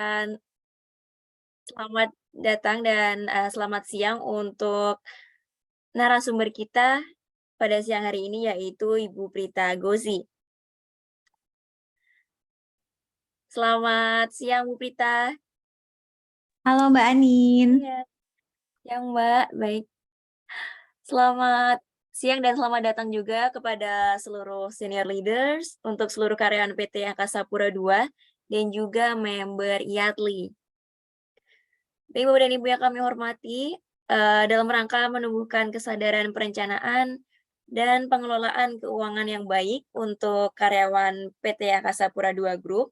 Dan selamat datang dan, selamat siang untuk narasumber kita pada siang hari ini, yaitu Ibu Prita Gozi. Selamat siang, Bu Prita. Halo Mbak Anin. Iya, siang, Mbak. Baik. Selamat siang dan selamat datang juga kepada seluruh senior leaders, untuk seluruh karyawan PT Angkasa Pura II, dan juga member IATLI. Baik, Bapak dan Ibu yang kami hormati, dalam rangka menumbuhkan kesadaran perencanaan dan pengelolaan keuangan yang baik untuk karyawan PT Angkasa Pura II Group,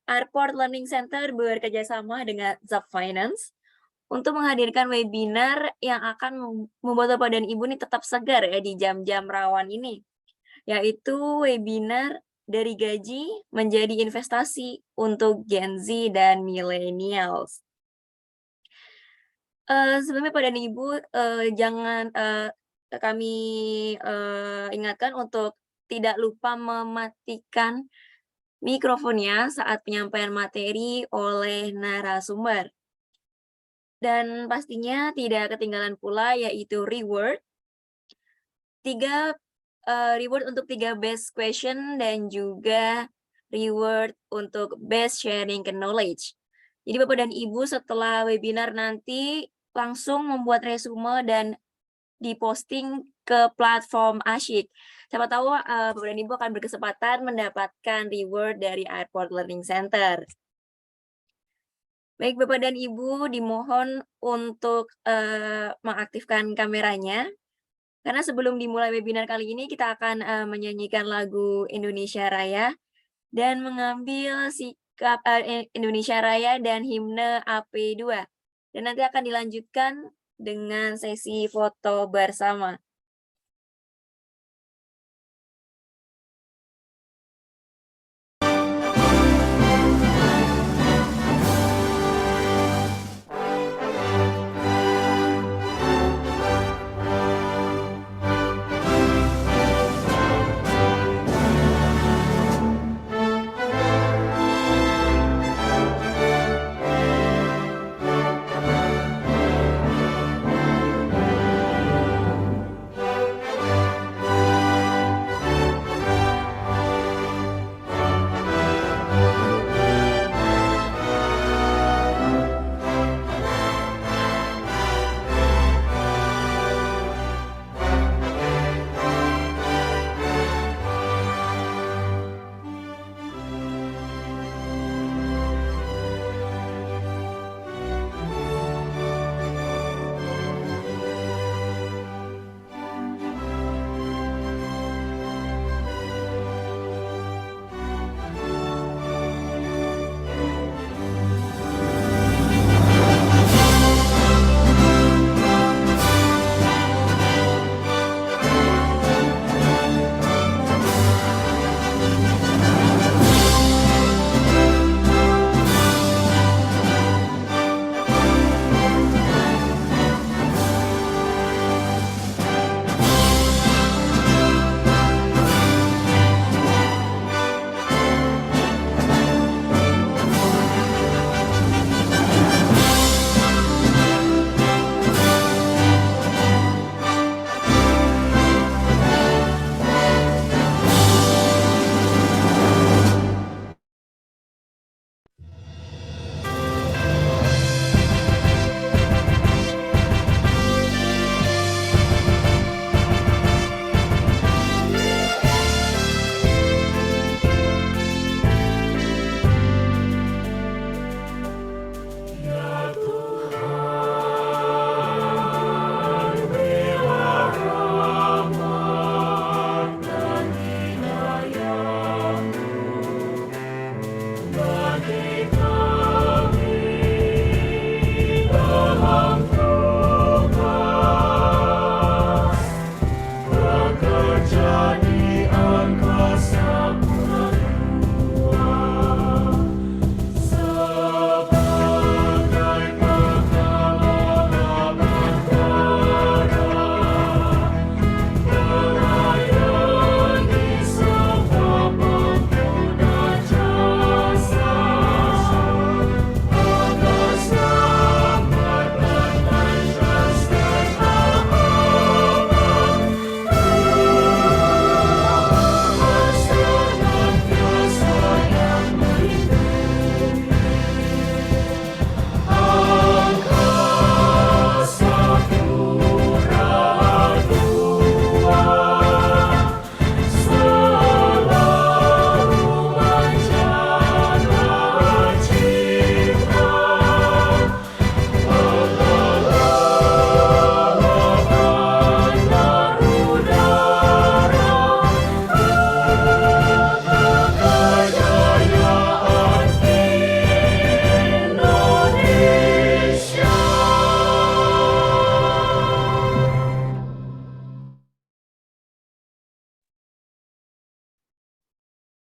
Airport Learning Center bekerja sama dengan ZAP Finance untuk menghadirkan webinar yang akan membuat Bapak dan Ibu nih tetap segar ya di jam-jam rawan ini, yaitu webinar dari gaji menjadi investasi untuk Gen Z dan millennials. Sebelumnya Pak dan Ibu, jangan kami, ingatkan untuk tidak lupa mematikan mikrofonnya saat penyampaian materi oleh narasumber. Dan pastinya tidak ketinggalan pula yaitu reward, 3 reward untuk 3 best question dan juga reward untuk best sharing knowledge. Jadi Bapak dan Ibu setelah webinar nanti langsung membuat resume dan diposting ke platform Asyik. Siapa tahu, Bapak dan Ibu akan berkesempatan mendapatkan reward dari Airport Learning Center. Baik Bapak dan Ibu dimohon untuk, mengaktifkan kameranya, karena sebelum dimulai webinar kali ini kita akan, menyanyikan lagu Indonesia Raya dan mengambil sikap Indonesia Raya dan himne AP2. Dan nanti akan dilanjutkan dengan sesi foto bersama.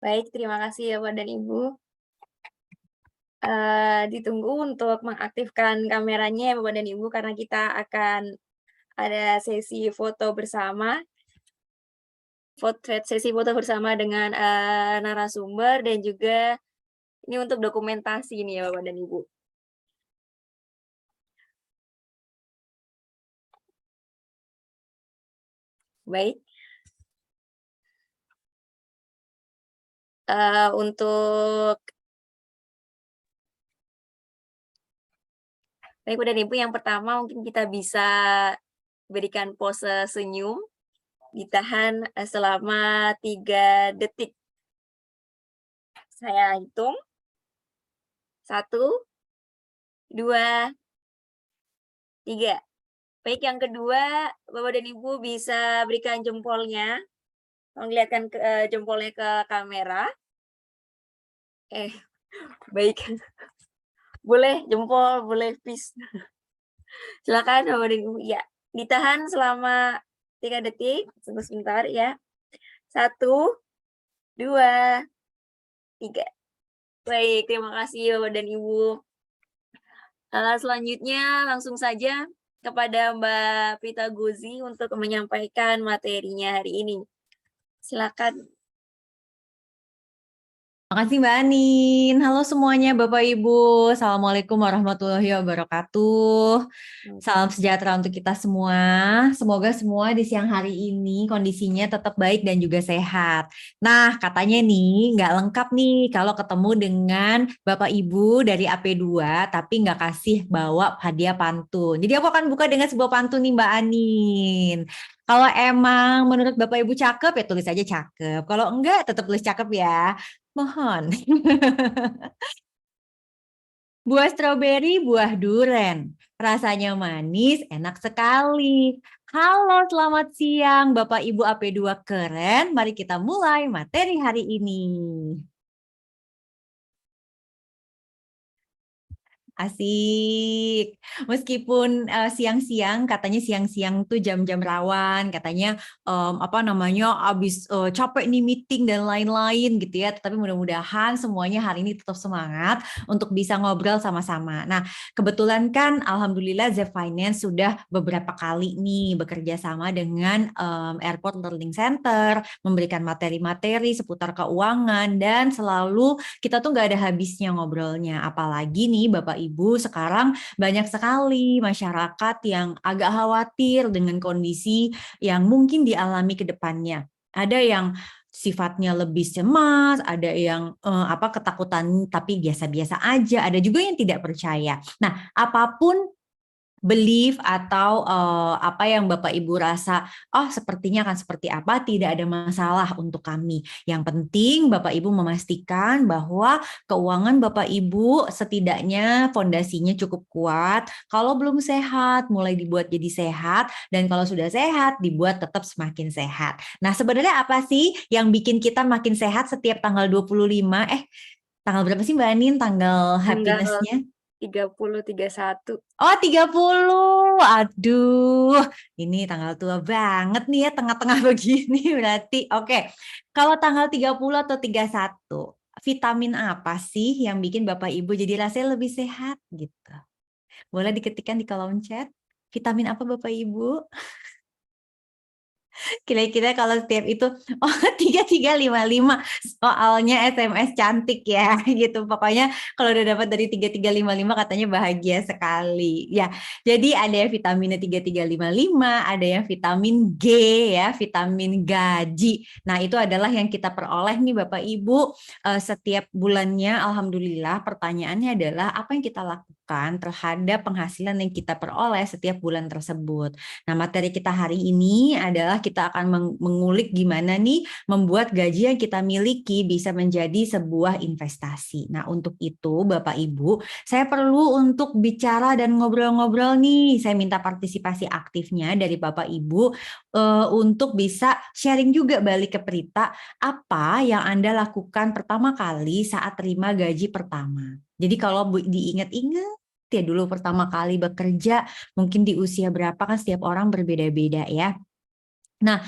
Baik, terima kasih ya Bapak dan Ibu. Ditunggu untuk mengaktifkan kameranya ya Bapak dan Ibu, karena kita akan ada sesi foto bersama, sesi foto bersama dengan, narasumber dan juga ini untuk dokumentasi nih ya Bapak dan Ibu. Baik, untuk baik Bapak dan Ibu, yang pertama mungkin kita bisa berikan pose senyum, ditahan, selama 3 detik. Saya hitung, 1, 2, 3. Baik, yang kedua, Bapak dan Ibu bisa berikan jempolnya, menglihatkan jempolnya ke kamera. Eh, baik. Boleh jempol, boleh peace. Silakan Bapak dan Ibu, ya. Ditahan selama 3 detik, tunggu sebentar ya. 1, 2, 3. Baik, terima kasih Bapak dan Ibu. Selanjutnya langsung saja kepada Mbak Prita Gozi untuk menyampaikan materinya hari ini. Silakan. Makasih Mbak Anin. Halo semuanya Bapak Ibu. Assalamualaikum warahmatullahi wabarakatuh. Salam sejahtera untuk kita semua. Semoga semua di siang hari ini kondisinya tetap baik dan juga sehat. Nah, katanya nih nggak lengkap nih kalau ketemu dengan Bapak Ibu dari AP2 tapi nggak kasih bawa hadiah pantun. Jadi aku akan buka dengan sebuah pantun nih Mbak Anin. Kalau emang menurut Bapak Ibu cakep ya tulis aja cakep. Kalau enggak tetap tulis cakep ya. Mohon. Buah stroberi, buah duren. Rasanya manis, enak sekali. Halo, selamat siang Bapak Ibu AP2 keren. Mari kita mulai materi hari ini. Asik. Meskipun siang-siang, katanya siang-siang tuh jam-jam rawan, katanya apa namanya abis capek nih meeting dan lain-lain gitu ya. Tapi mudah-mudahan semuanya hari ini tetap semangat untuk bisa ngobrol sama-sama. Nah, kebetulan kan alhamdulillah Zep Finance sudah beberapa kali nih bekerja sama dengan Airport Learning Center, memberikan materi-materi seputar keuangan dan selalu kita tuh nggak ada habisnya ngobrolnya. Apalagi nih Bapak Ibu sekarang banyak sekali masyarakat yang agak khawatir dengan kondisi yang mungkin dialami ke depannya. Ada yang sifatnya lebih cemas, ada yang ketakutan tapi biasa-biasa aja, ada juga yang tidak percaya. Nah, apapun belief atau apa yang Bapak Ibu rasa, oh sepertinya akan seperti apa, tidak ada masalah untuk kami. Yang penting Bapak Ibu memastikan bahwa keuangan Bapak Ibu setidaknya fondasinya cukup kuat. Kalau belum sehat, mulai dibuat jadi sehat. Dan kalau sudah sehat, dibuat tetap semakin sehat. Nah sebenarnya apa sih yang bikin kita makin sehat setiap tanggal 25? Tanggal berapa sih Mbak Anin tanggal Tanggal happiness-nya? 30, 31. Oh 30, aduh ini tanggal tua banget nih ya tengah-tengah begini berarti. Oke, kalau tanggal 30 atau 31, vitamin apa sih yang bikin Bapak Ibu jadi rasanya lebih sehat gitu? Boleh diketikkan di kolom chat, vitamin apa Bapak Ibu? Kira-kira kalau setiap itu, oh 3355 soalnya SMS cantik ya gitu. Pokoknya kalau udah dapat dari 3355 katanya bahagia sekali. Ya, jadi ada yang vitaminnya 3355, ada yang vitamin G ya, vitamin gaji. Nah, itu adalah yang kita peroleh nih Bapak Ibu setiap bulannya. Alhamdulillah, pertanyaannya adalah apa yang kita lakukan terhadap penghasilan yang kita peroleh setiap bulan tersebut. Nah, materi kita hari ini adalah kita akan mengulik gimana nih membuat gaji yang kita miliki bisa menjadi sebuah investasi. Nah, untuk itu Bapak Ibu, saya perlu untuk bicara dan ngobrol-ngobrol nih. Saya minta partisipasi aktifnya dari Bapak Ibu untuk bisa sharing juga balik ke Prita apa yang Anda lakukan pertama kali saat terima gaji pertama. Jadi kalau diingat-ingat ya dulu pertama kali bekerja, mungkin di usia berapa kan setiap orang berbeda-beda ya. Nah,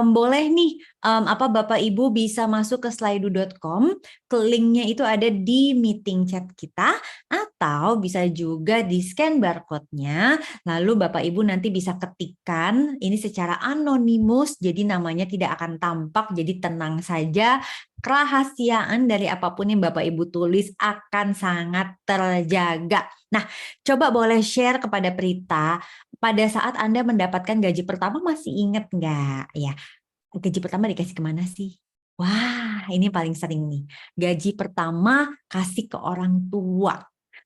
boleh nih, Bapak Ibu bisa masuk ke slido.com, ke linknya itu ada di meeting chat kita, atau bisa juga di scan barcode-nya, lalu Bapak Ibu nanti bisa ketikkan ini secara anonimus, jadi namanya tidak akan tampak, jadi tenang saja, kerahasiaan dari apapun yang Bapak Ibu tulis akan sangat terjaga. Nah, coba boleh share kepada Prita, pada saat Anda mendapatkan gaji pertama masih ingat nggak? Ya, gaji pertama dikasih kemana sih? Wah, ini paling sering nih. Gaji pertama kasih ke orang tua.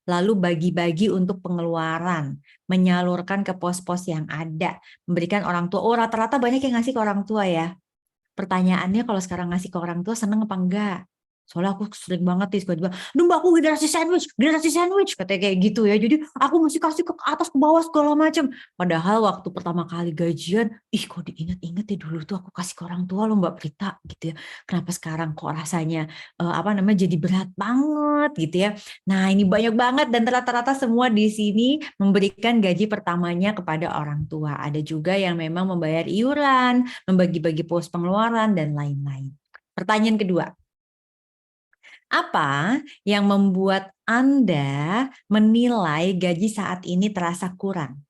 Lalu bagi-bagi untuk pengeluaran, menyalurkan ke pos-pos yang ada, memberikan orang tua. Oh, rata-rata banyak yang ngasih ke orang tua ya. Pertanyaannya kalau sekarang ngasih ke orang tua seneng apa enggak? Soalnya aku sering banget nih tiba-tiba, "Duh Mbak, aku generasi sandwich," katanya kayak gitu ya. Jadi aku mesti kasih ke atas ke bawah segala macam. Padahal waktu pertama kali gajian, ih kok diinget-inget ya dulu tuh aku kasih ke orang tua loh Mbak Prita gitu ya. Kenapa sekarang kok rasanya jadi berat banget gitu ya. Nah, ini banyak banget dan rata-rata semua di sini memberikan gaji pertamanya kepada orang tua. Ada juga yang memang membayar iuran, membagi-bagi pos pengeluaran, dan lain-lain. Pertanyaan kedua, apa yang membuat Anda menilai gaji saat ini terasa kurang?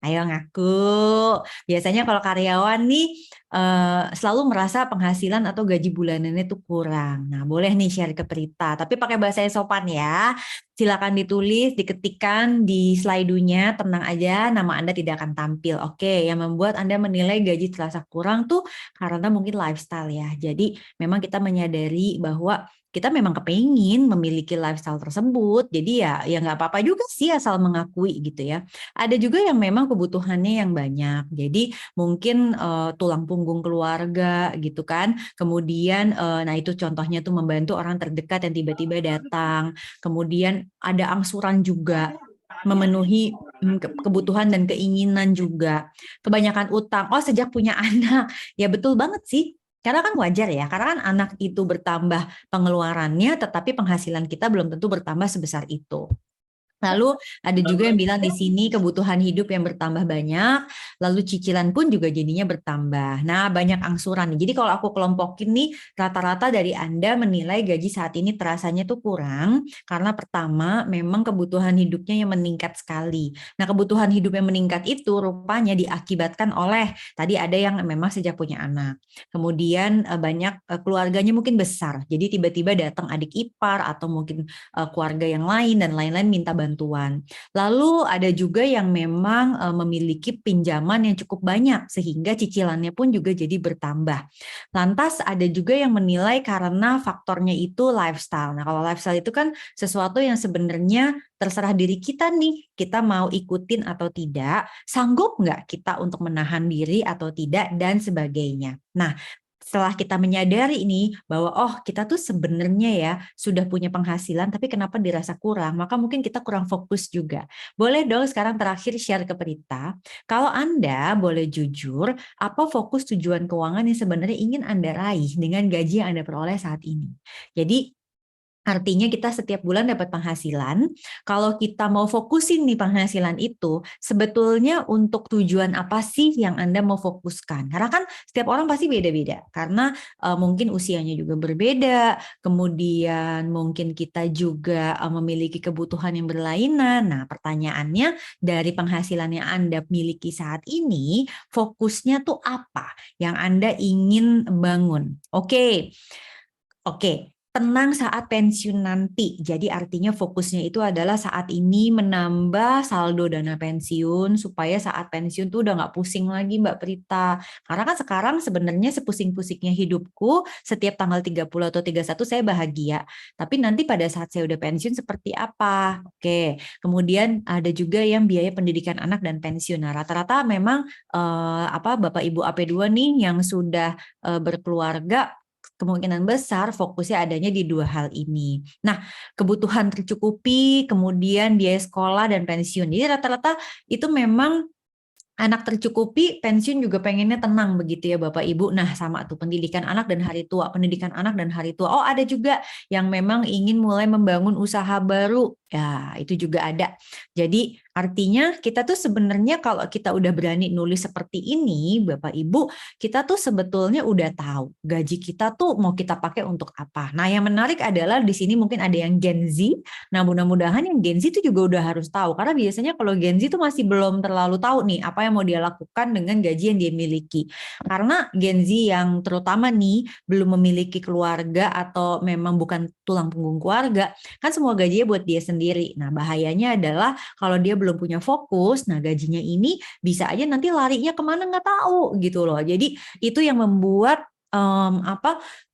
Ayo ngaku. Biasanya kalau karyawan nih selalu merasa penghasilan atau gaji bulanannya tuh kurang. Nah, boleh nih share ke Prita, tapi pakai bahasa yang sopan ya. Silakan ditulis, diketikkan di slide-nya, tenang aja, nama Anda tidak akan tampil. Oke, yang membuat Anda menilai gaji terasa kurang tuh karena mungkin lifestyle ya. Jadi memang kita menyadari bahwa kita memang kepingin memiliki lifestyle tersebut. Jadi ya nggak apa-apa juga sih asal mengakui gitu ya. Ada juga yang memang kebutuhannya yang banyak. Jadi mungkin tulang punggung keluarga gitu kan. Kemudian nah itu contohnya tuh membantu orang terdekat yang tiba-tiba datang. Kemudian ada angsuran juga memenuhi kebutuhan dan keinginan juga. Kebanyakan utang. Oh, sejak punya anak. Ya betul banget sih. Karena kan wajar ya, karena kan anak itu bertambah pengeluarannya, tetapi penghasilan kita belum tentu bertambah sebesar itu. Lalu ada juga yang bilang di sini kebutuhan hidup yang bertambah banyak, lalu cicilan pun juga jadinya bertambah. Nah, banyak angsuran nih. Jadi kalau aku kelompokin nih, rata-rata dari Anda menilai gaji saat ini terasanya tuh kurang, karena pertama memang kebutuhan hidupnya yang meningkat sekali. Nah, kebutuhan hidup yang meningkat itu rupanya diakibatkan oleh, tadi ada yang memang sejak punya anak. Kemudian banyak keluarganya mungkin besar, jadi tiba-tiba datang adik ipar atau mungkin keluarga yang lain dan lain-lain minta bantuan. Lalu ada juga yang memang memiliki pinjaman yang cukup banyak sehingga cicilannya pun juga jadi bertambah. Lantas ada juga yang menilai karena faktornya itu lifestyle. Nah, kalau lifestyle itu kan sesuatu yang sebenarnya terserah diri kita nih, kita mau ikutin atau tidak, sanggup nggak kita untuk menahan diri atau tidak, dan sebagainya. Nah, setelah kita menyadari ini bahwa oh kita tuh sebenarnya ya sudah punya penghasilan tapi kenapa dirasa kurang, maka mungkin kita kurang fokus juga. Boleh dong sekarang terakhir share ke Prita, kalau Anda boleh jujur, apa fokus tujuan keuangan yang sebenarnya ingin Anda raih dengan gaji yang Anda peroleh saat ini. Jadi artinya kita setiap bulan dapat penghasilan, kalau kita mau fokusin nih penghasilan itu, sebetulnya untuk tujuan apa sih yang Anda mau fokuskan? Karena kan setiap orang pasti beda-beda, karena mungkin usianya juga berbeda, kemudian mungkin kita juga memiliki kebutuhan yang berlainan. Nah, pertanyaannya dari penghasilan yang Anda miliki saat ini, fokusnya tuh apa yang Anda ingin bangun? Oke, tenang saat pensiun nanti. Jadi artinya fokusnya itu adalah saat ini menambah saldo dana pensiun supaya saat pensiun tuh udah nggak pusing lagi Mbak Prita. Karena kan sekarang sebenarnya sepusing-pusingnya hidupku setiap tanggal 30 atau 31 saya bahagia. Tapi nanti pada saat saya udah pensiun seperti apa? Oke, kemudian ada juga yang biaya pendidikan anak dan pensiun. Nah, rata-rata memang Bapak Ibu AP2 nih yang sudah berkeluarga kemungkinan besar fokusnya adanya di dua hal ini. Nah, kebutuhan tercukupi, kemudian biaya sekolah dan pensiun. Jadi rata-rata itu memang anak tercukupi, pensiun juga pengennya tenang begitu ya Bapak Ibu. Nah, sama tuh pendidikan anak dan hari tua, pendidikan anak dan hari tua. Oh, ada juga yang memang ingin mulai membangun usaha baru. Ya, itu juga ada. Jadi artinya kita tuh sebenarnya kalau kita udah berani nulis seperti ini, Bapak Ibu, kita tuh sebetulnya udah tahu gaji kita tuh mau kita pakai untuk apa. Nah, yang menarik adalah di sini mungkin ada yang Gen Z. Nah, mudah-mudahan yang Gen Z itu juga udah harus tahu. Karena biasanya kalau Gen Z itu masih belum terlalu tahu nih apa yang mau dia lakukan dengan gaji yang dia miliki. Karena Gen Z yang terutama nih belum memiliki keluarga atau memang bukan tulang punggung keluarga, kan semua gajinya buat dia sendiri. Nah, bahayanya adalah kalau dia belum punya fokus, nah gajinya ini bisa aja nanti larinya kemana nggak tahu gitu loh. Jadi itu yang membuat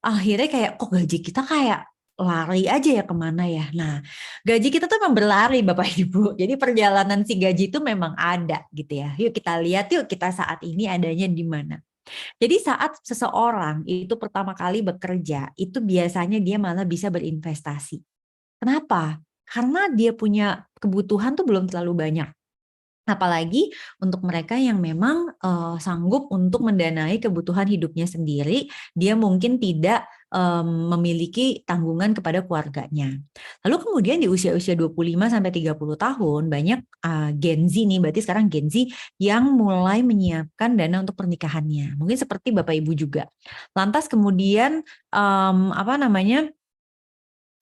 akhirnya kayak kok gaji kita kayak lari aja ya kemana ya. Nah, gaji kita tuh memang berlari Bapak Ibu. Jadi perjalanan si gaji itu memang ada gitu ya. Yuk kita lihat yuk kita saat ini adanya di mana. Jadi saat seseorang itu pertama kali bekerja, itu biasanya dia malah bisa berinvestasi. Kenapa? Karena dia punya kebutuhan tuh belum terlalu banyak. Apalagi untuk mereka yang memang sanggup untuk mendanai kebutuhan hidupnya sendiri, dia mungkin tidak memiliki tanggungan kepada keluarganya. Lalu kemudian di usia-usia 25 sampai 30 tahun banyak Gen Z nih, berarti sekarang Gen Z yang mulai menyiapkan dana untuk pernikahannya. Mungkin seperti Bapak Ibu juga. Lantas kemudian apa namanya?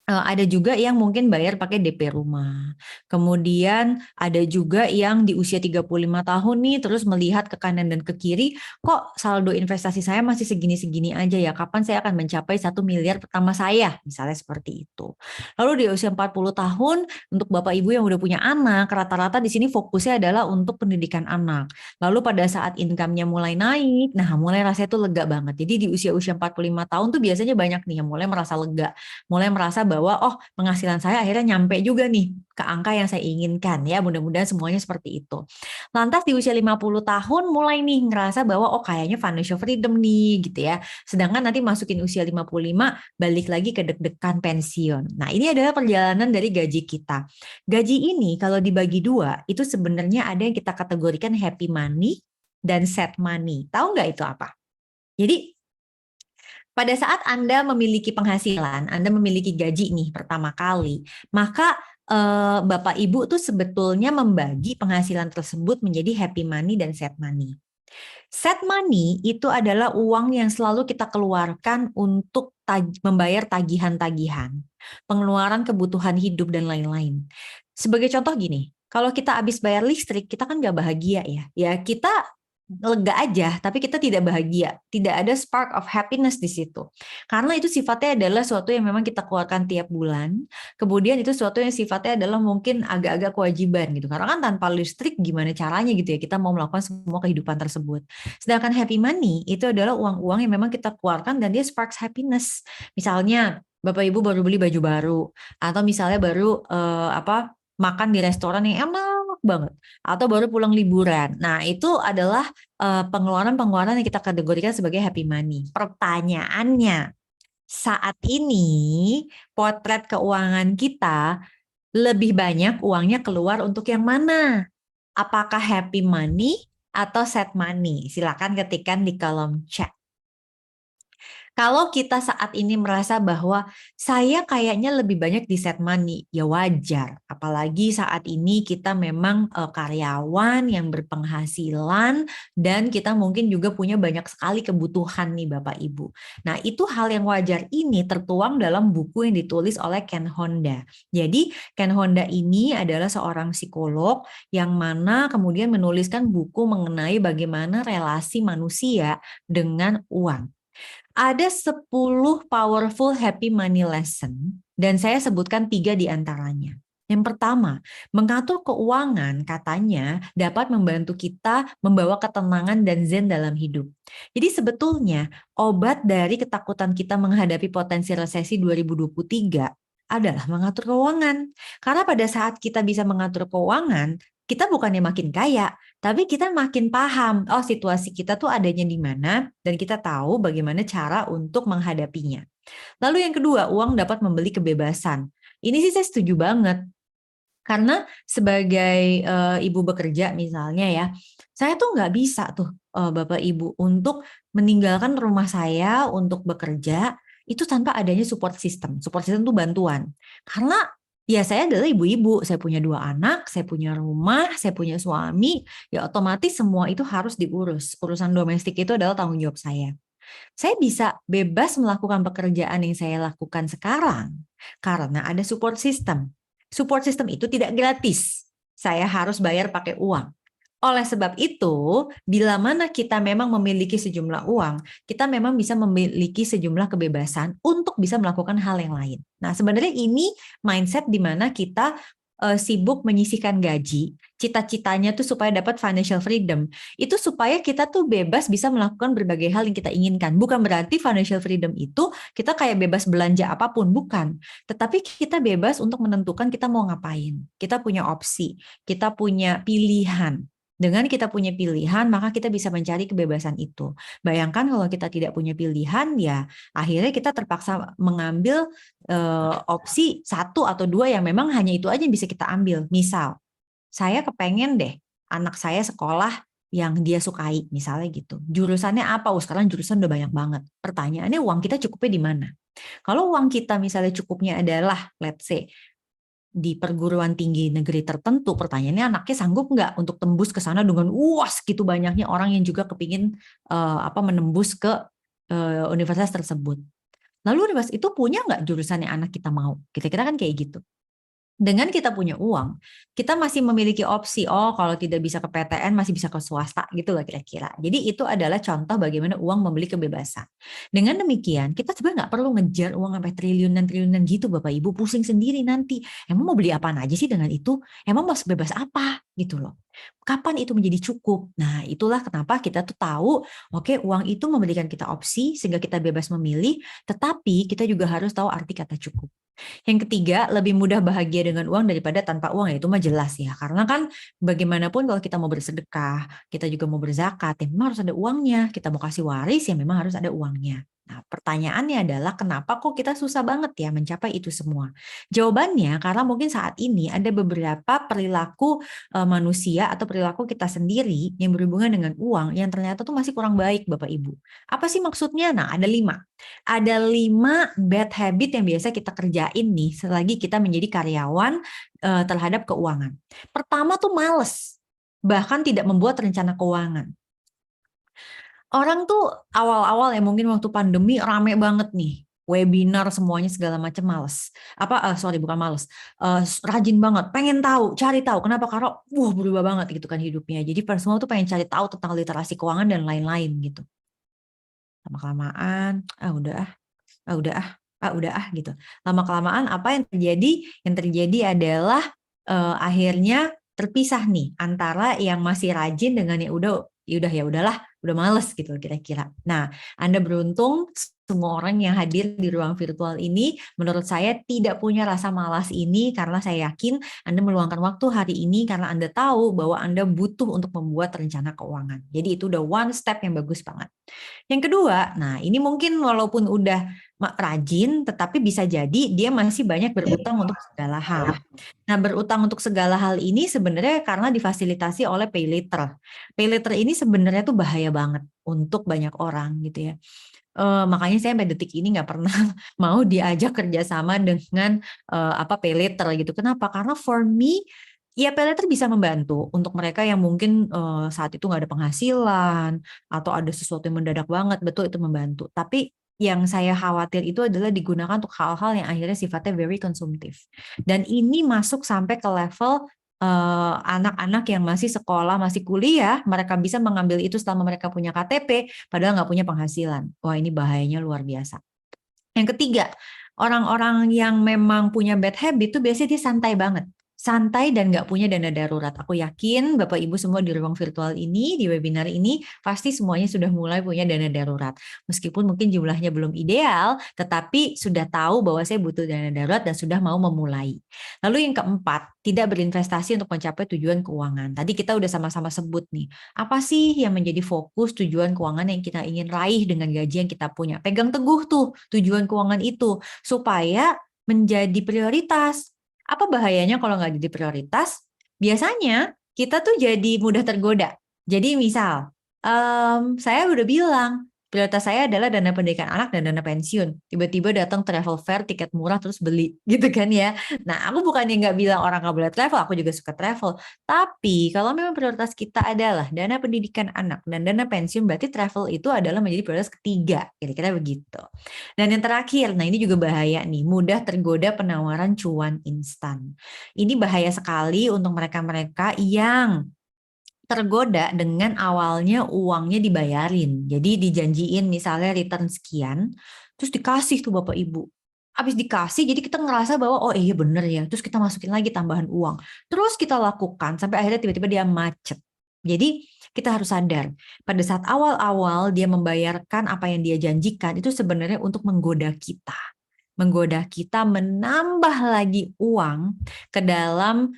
Ada juga yang mungkin bayar pakai DP rumah. Kemudian ada juga yang di usia 35 tahun nih terus melihat ke kanan dan ke kiri, kok saldo investasi saya masih segini-segini aja ya, kapan saya akan mencapai 1 miliar pertama saya, misalnya seperti itu. Lalu di usia 40 tahun, untuk Bapak Ibu yang udah punya anak, rata-rata di sini fokusnya adalah untuk pendidikan anak. Lalu pada saat income-nya mulai naik, nah mulai rasanya tuh lega banget. Jadi di usia-usia 45 tahun tuh biasanya banyak nih yang mulai merasa lega, mulai merasa bahwa oh penghasilan saya akhirnya nyampe juga nih ke angka yang saya inginkan ya, mudah-mudahan semuanya seperti itu. Lantas di usia 50 tahun mulai nih ngerasa bahwa oh kayaknya financial freedom nih gitu ya. Sedangkan nanti masukin usia 55 balik lagi ke deg-degan pensiun. Nah, ini adalah perjalanan dari gaji kita. Gaji ini kalau dibagi dua itu sebenarnya ada yang kita kategorikan happy money dan sad money. Tahu nggak itu apa? Jadi pada saat Anda memiliki penghasilan, Anda memiliki gaji nih pertama kali, maka Bapak Ibu tuh sebetulnya membagi penghasilan tersebut menjadi happy money dan sad money. Sad money itu adalah uang yang selalu kita keluarkan untuk membayar tagihan-tagihan, pengeluaran kebutuhan hidup dan lain-lain. Sebagai contoh gini, kalau kita habis bayar listrik, kita kan nggak bahagia ya. Ya kita lega aja, tapi kita tidak bahagia. Tidak ada spark of happiness di situ. Karena itu sifatnya adalah sesuatu yang memang kita keluarkan tiap bulan. Kemudian itu sesuatu yang sifatnya adalah mungkin agak-agak kewajiban gitu. Karena kan tanpa listrik gimana caranya gitu ya kita mau melakukan semua kehidupan tersebut. Sedangkan happy money itu adalah uang-uang yang memang kita keluarkan dan dia sparks happiness. Misalnya Bapak Ibu baru beli baju baru atau misalnya baru makan di restoran yang enak banget atau baru pulang liburan. Nah, itu adalah pengeluaran-pengeluaran yang kita kategorikan sebagai happy money. Pertanyaannya, saat ini potret keuangan kita lebih banyak uangnya keluar untuk yang mana? Apakah happy money atau sad money? Silakan ketikkan di kolom chat. Kalau kita saat ini merasa bahwa saya kayaknya lebih banyak di sad money, ya wajar. Apalagi saat ini kita memang karyawan yang berpenghasilan dan kita mungkin juga punya banyak sekali kebutuhan nih Bapak Ibu. Nah itu hal yang wajar ini tertuang dalam buku yang ditulis oleh Ken Honda. Jadi Ken Honda ini adalah seorang psikolog yang mana kemudian menuliskan buku mengenai bagaimana relasi manusia dengan uang. Ada 10 powerful happy money lesson dan saya sebutkan 3 di antaranya. Yang pertama, mengatur keuangan katanya dapat membantu kita membawa ketenangan dan zen dalam hidup. Jadi sebetulnya obat dari ketakutan kita menghadapi potensi resesi 2023 adalah mengatur keuangan. Karena pada saat kita bisa mengatur keuangan, kita bukannya makin kaya, tapi kita makin paham, oh situasi kita tuh adanya di mana, dan kita tahu bagaimana cara untuk menghadapinya. Lalu yang kedua, uang dapat membeli kebebasan. Ini sih saya setuju banget. Karena sebagai ibu bekerja misalnya ya, saya tuh nggak bisa tuh Bapak Ibu untuk meninggalkan rumah saya untuk bekerja, itu tanpa adanya support system. Support system itu bantuan. Karena Ya, saya adalah ibu-ibu, saya punya 2 anak, saya punya rumah, saya punya suami, ya otomatis semua itu harus diurus. Urusan domestik itu adalah tanggung jawab saya. Saya bisa bebas melakukan pekerjaan yang saya lakukan sekarang karena ada support system. Support system itu tidak gratis. Saya harus bayar pakai uang. Oleh sebab itu, bila mana kita memang memiliki sejumlah uang, kita memang bisa memiliki sejumlah kebebasan untuk bisa melakukan hal yang lain. Nah, sebenarnya ini mindset di mana kita sibuk menyisihkan gaji, cita-citanya tuh supaya dapat financial freedom. Itu supaya kita tuh bebas bisa melakukan berbagai hal yang kita inginkan. Bukan berarti financial freedom itu kita kayak bebas belanja apapun, bukan. Tetapi kita bebas untuk menentukan kita mau ngapain. Kita punya opsi, kita punya pilihan. Dengan kita punya pilihan, maka kita bisa mencari kebebasan itu. Bayangkan kalau kita tidak punya pilihan, ya akhirnya kita terpaksa mengambil opsi 1 atau 2 yang memang hanya itu aja yang bisa kita ambil. Misal, saya kepengen deh anak saya sekolah yang dia sukai, misalnya gitu. Jurusannya apa? Oh, sekarang jurusan udah banyak banget. Pertanyaannya uang kita cukupnya di mana? Kalau uang kita misalnya cukupnya adalah, let's say, di perguruan tinggi negeri tertentu, pertanyaannya anaknya sanggup nggak untuk tembus ke sana dengan segitu banyaknya orang yang juga kepingin menembus ke universitas tersebut. Lalu universitas itu punya nggak jurusan yang anak kita mau? Kira-kira kan kayak gitu. Dengan kita punya uang, kita masih memiliki opsi, kalau tidak bisa ke PTN, masih bisa ke swasta, gitu lah kira-kira. Jadi itu adalah contoh bagaimana uang membeli kebebasan. Dengan demikian, kita sebenarnya nggak perlu ngejar uang sampai triliunan-triliunan gitu, Bapak Ibu, pusing sendiri nanti. Emang mau beli apaan aja sih dengan itu? Emang mau bebas apa? Gitu loh. Kapan itu menjadi cukup? Nah, itulah kenapa kita tuh tahu, oke, uang itu memberikan kita opsi, sehingga kita bebas memilih, tetapi kita juga harus tahu arti kata cukup. Yang ketiga, lebih mudah bahagia dengan uang daripada tanpa uang, ya itu mah jelas ya. Karena kan bagaimanapun kalau kita mau bersedekah, kita juga mau berzakat, ya memang harus ada uangnya. Kita mau kasih waris, ya memang harus ada uangnya. Nah, pertanyaannya adalah kenapa kok kita susah banget ya mencapai itu semua? Jawabannya karena mungkin saat ini ada beberapa perilaku manusia atau perilaku kita sendiri yang berhubungan dengan uang yang ternyata tuh masih kurang baik, Bapak Ibu. Apa sih maksudnya? Nah, ada 5. Ada 5 bad habit yang biasa kita kerjain nih selagi kita menjadi karyawan terhadap keuangan. Pertama tuh males, bahkan tidak membuat rencana keuangan. Orang tuh awal-awal ya mungkin waktu pandemi rame banget nih, webinar semuanya segala macam, males. Bukan males, rajin banget, pengen tahu, cari tahu. Kenapa? Karena berubah banget gitu kan hidupnya. Jadi semua tuh pengen cari tahu tentang literasi keuangan dan lain-lain gitu. Lama-kelamaan, udah gitu. Lama-kelamaan apa yang terjadi? Yang terjadi adalah akhirnya terpisah nih antara yang masih rajin dengan yang udah males gitu kira-kira. Nah, Anda beruntung semua orang yang hadir di ruang virtual ini menurut saya tidak punya rasa malas ini karena saya yakin Anda meluangkan waktu hari ini karena Anda tahu bahwa Anda butuh untuk membuat rencana keuangan. Jadi itu udah one step yang bagus banget. Yang kedua, nah ini mungkin walaupun udah rajin, tetapi bisa jadi dia masih banyak berutang untuk segala hal. Nah, berutang untuk segala hal ini sebenarnya karena difasilitasi oleh pay later. Pay later ini sebenarnya tuh bahaya banget untuk banyak orang gitu ya. Makanya saya sampai detik ini nggak pernah mau diajak kerjasama dengan pay later gitu. Kenapa? Karena for me, ya pay later bisa membantu untuk mereka yang mungkin saat itu nggak ada penghasilan atau ada sesuatu yang mendadak banget, betul itu membantu. Tapi yang saya khawatir itu adalah digunakan untuk hal-hal yang akhirnya sifatnya very konsumtif. Dan ini masuk sampai ke level anak-anak yang masih sekolah, masih kuliah, mereka bisa mengambil itu selama mereka punya KTP, padahal nggak punya penghasilan. Wah, ini bahayanya luar biasa. Yang ketiga, orang-orang yang memang punya bad habit itu biasanya dia santai banget. Santai dan nggak punya dana darurat. Aku yakin Bapak Ibu semua di ruang virtual ini, di webinar ini, pasti semuanya sudah mulai punya dana darurat. Meskipun mungkin jumlahnya belum ideal, tetapi sudah tahu bahwa saya butuh dana darurat dan sudah mau memulai. Lalu yang keempat, tidak berinvestasi untuk mencapai tujuan keuangan. Tadi kita udah sama-sama sebut nih, apa sih yang menjadi fokus tujuan keuangan yang kita ingin raih dengan gaji yang kita punya. Pegang teguh tuh tujuan keuangan itu, supaya menjadi prioritas. Apa bahayanya kalau nggak jadi prioritas? Biasanya kita tuh jadi mudah tergoda. Jadi misal, saya udah bilang, Prioritas saya adalah dana pendidikan anak dan dana pensiun. Tiba-tiba datang travel fair, tiket murah terus beli gitu kan ya. Nah, aku bukannya nggak bilang orang nggak boleh travel, aku juga suka travel. Tapi kalau memang prioritas kita adalah dana pendidikan anak dan dana pensiun, berarti travel itu adalah menjadi prioritas ketiga. Kira-kira begitu. Dan yang terakhir, nah ini juga bahaya nih, mudah tergoda penawaran cuan instan. Ini bahaya sekali untuk mereka-mereka yang tergoda dengan awalnya uangnya dibayarin. Jadi dijanjiin misalnya return sekian, terus dikasih tuh Bapak Ibu. Habis dikasih, jadi kita ngerasa bahwa oh iya bener ya, terus kita masukin lagi tambahan uang. Terus kita lakukan, sampai akhirnya tiba-tiba dia macet. Jadi kita harus sadar, pada saat awal-awal dia membayarkan apa yang dia janjikan, itu sebenarnya untuk menggoda kita. Menggoda kita menambah lagi uang ke dalam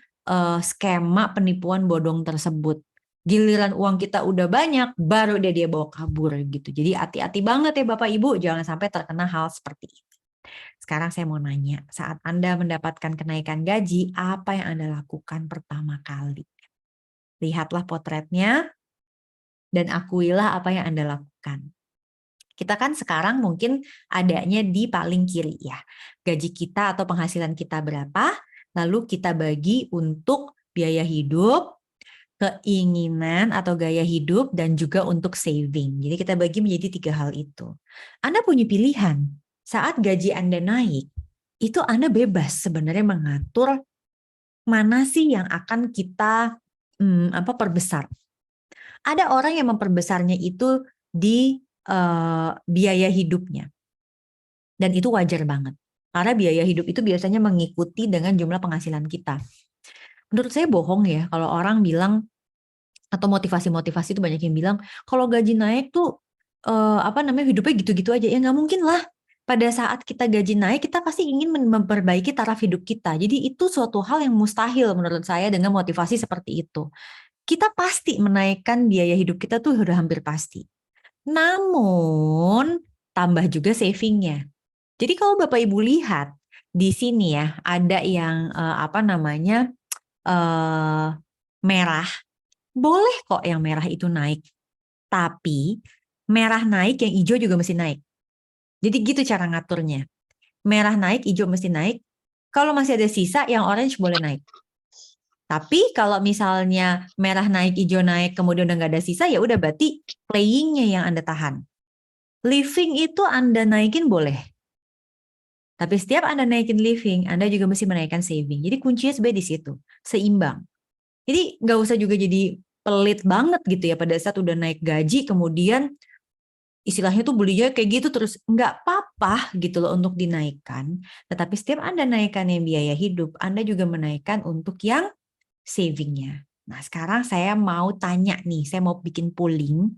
skema penipuan bodong tersebut. Giliran uang kita udah banyak, baru dia bawa kabur gitu. Jadi hati-hati banget ya Bapak Ibu, jangan sampai terkena hal seperti itu. Sekarang saya mau nanya, saat Anda mendapatkan kenaikan gaji, apa yang Anda lakukan pertama kali? Lihatlah potretnya dan akuilah apa yang Anda lakukan. Kita kan sekarang mungkin adanya di paling kiri ya. Gaji kita atau penghasilan kita berapa, lalu kita bagi untuk biaya hidup, keinginan atau gaya hidup, dan juga untuk saving. Jadi kita bagi menjadi 3 hal itu. Anda punya pilihan. Saat gaji Anda naik, itu Anda bebas sebenarnya mengatur mana sih yang akan kita perbesar. Ada orang yang memperbesarnya itu di biaya hidupnya. Dan itu wajar banget. Karena biaya hidup itu biasanya mengikuti dengan jumlah penghasilan kita. Menurut saya bohong ya kalau orang bilang, atau motivasi-motivasi itu banyak yang bilang kalau gaji naik tuh hidupnya gitu-gitu aja. Ya nggak mungkin lah. Pada saat kita gaji naik, kita pasti ingin memperbaiki taraf hidup kita. Jadi itu suatu hal yang mustahil menurut saya dengan motivasi seperti itu. Kita pasti menaikkan biaya hidup kita tuh udah hampir pasti. Namun tambah juga savingnya. Jadi kalau Bapak Ibu lihat di sini ya ada yang merah. Boleh kok yang merah itu naik. Tapi merah naik, yang hijau juga mesti naik. Jadi gitu cara ngaturnya. Merah naik, hijau mesti naik. Kalau masih ada sisa, yang orange boleh naik. Tapi kalau misalnya merah naik, hijau naik, kemudian udah nggak ada sisa, ya udah berarti playingnya yang Anda tahan. Living itu Anda naikin boleh. Tapi setiap Anda naikin living, Anda juga mesti menaikkan saving. Jadi kuncinya sebenarnya di situ, seimbang. Jadi nggak usah juga jadi pelit banget gitu ya pada saat udah naik gaji, kemudian istilahnya tuh belinya kayak gitu terus. Nggak apa-apa gitu loh untuk dinaikkan. Tetapi setiap Anda naikkan yang biaya hidup, Anda juga menaikkan untuk yang savingnya. Nah sekarang saya mau tanya nih, saya mau bikin polling.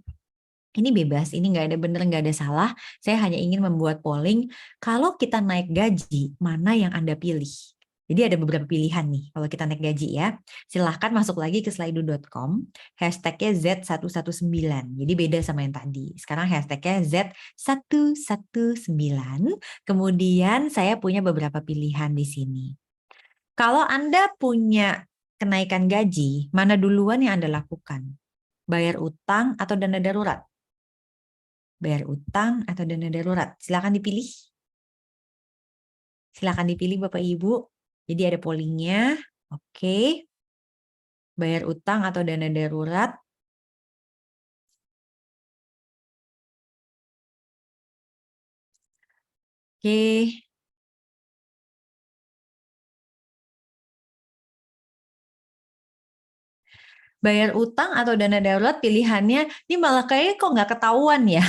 Ini bebas, ini nggak ada benar, nggak ada salah. Saya hanya ingin membuat polling, kalau kita naik gaji, mana yang Anda pilih? Jadi ada beberapa pilihan nih, kalau kita naik gaji ya. Silahkan masuk lagi ke slido.com, hashtagnya Z119. Jadi beda sama yang tadi. Sekarang hashtagnya Z119. Kemudian saya punya beberapa pilihan di sini. Kalau Anda punya kenaikan gaji, mana duluan yang Anda lakukan? Bayar utang atau dana darurat? Bayar utang atau dana darurat? Silakan dipilih. Silakan dipilih Bapak Ibu. Jadi ada pollingnya. Oke. Bayar utang atau dana darurat? Oke. Bayar utang atau dana darurat pilihannya, ini malah kayaknya kok nggak ketahuan ya.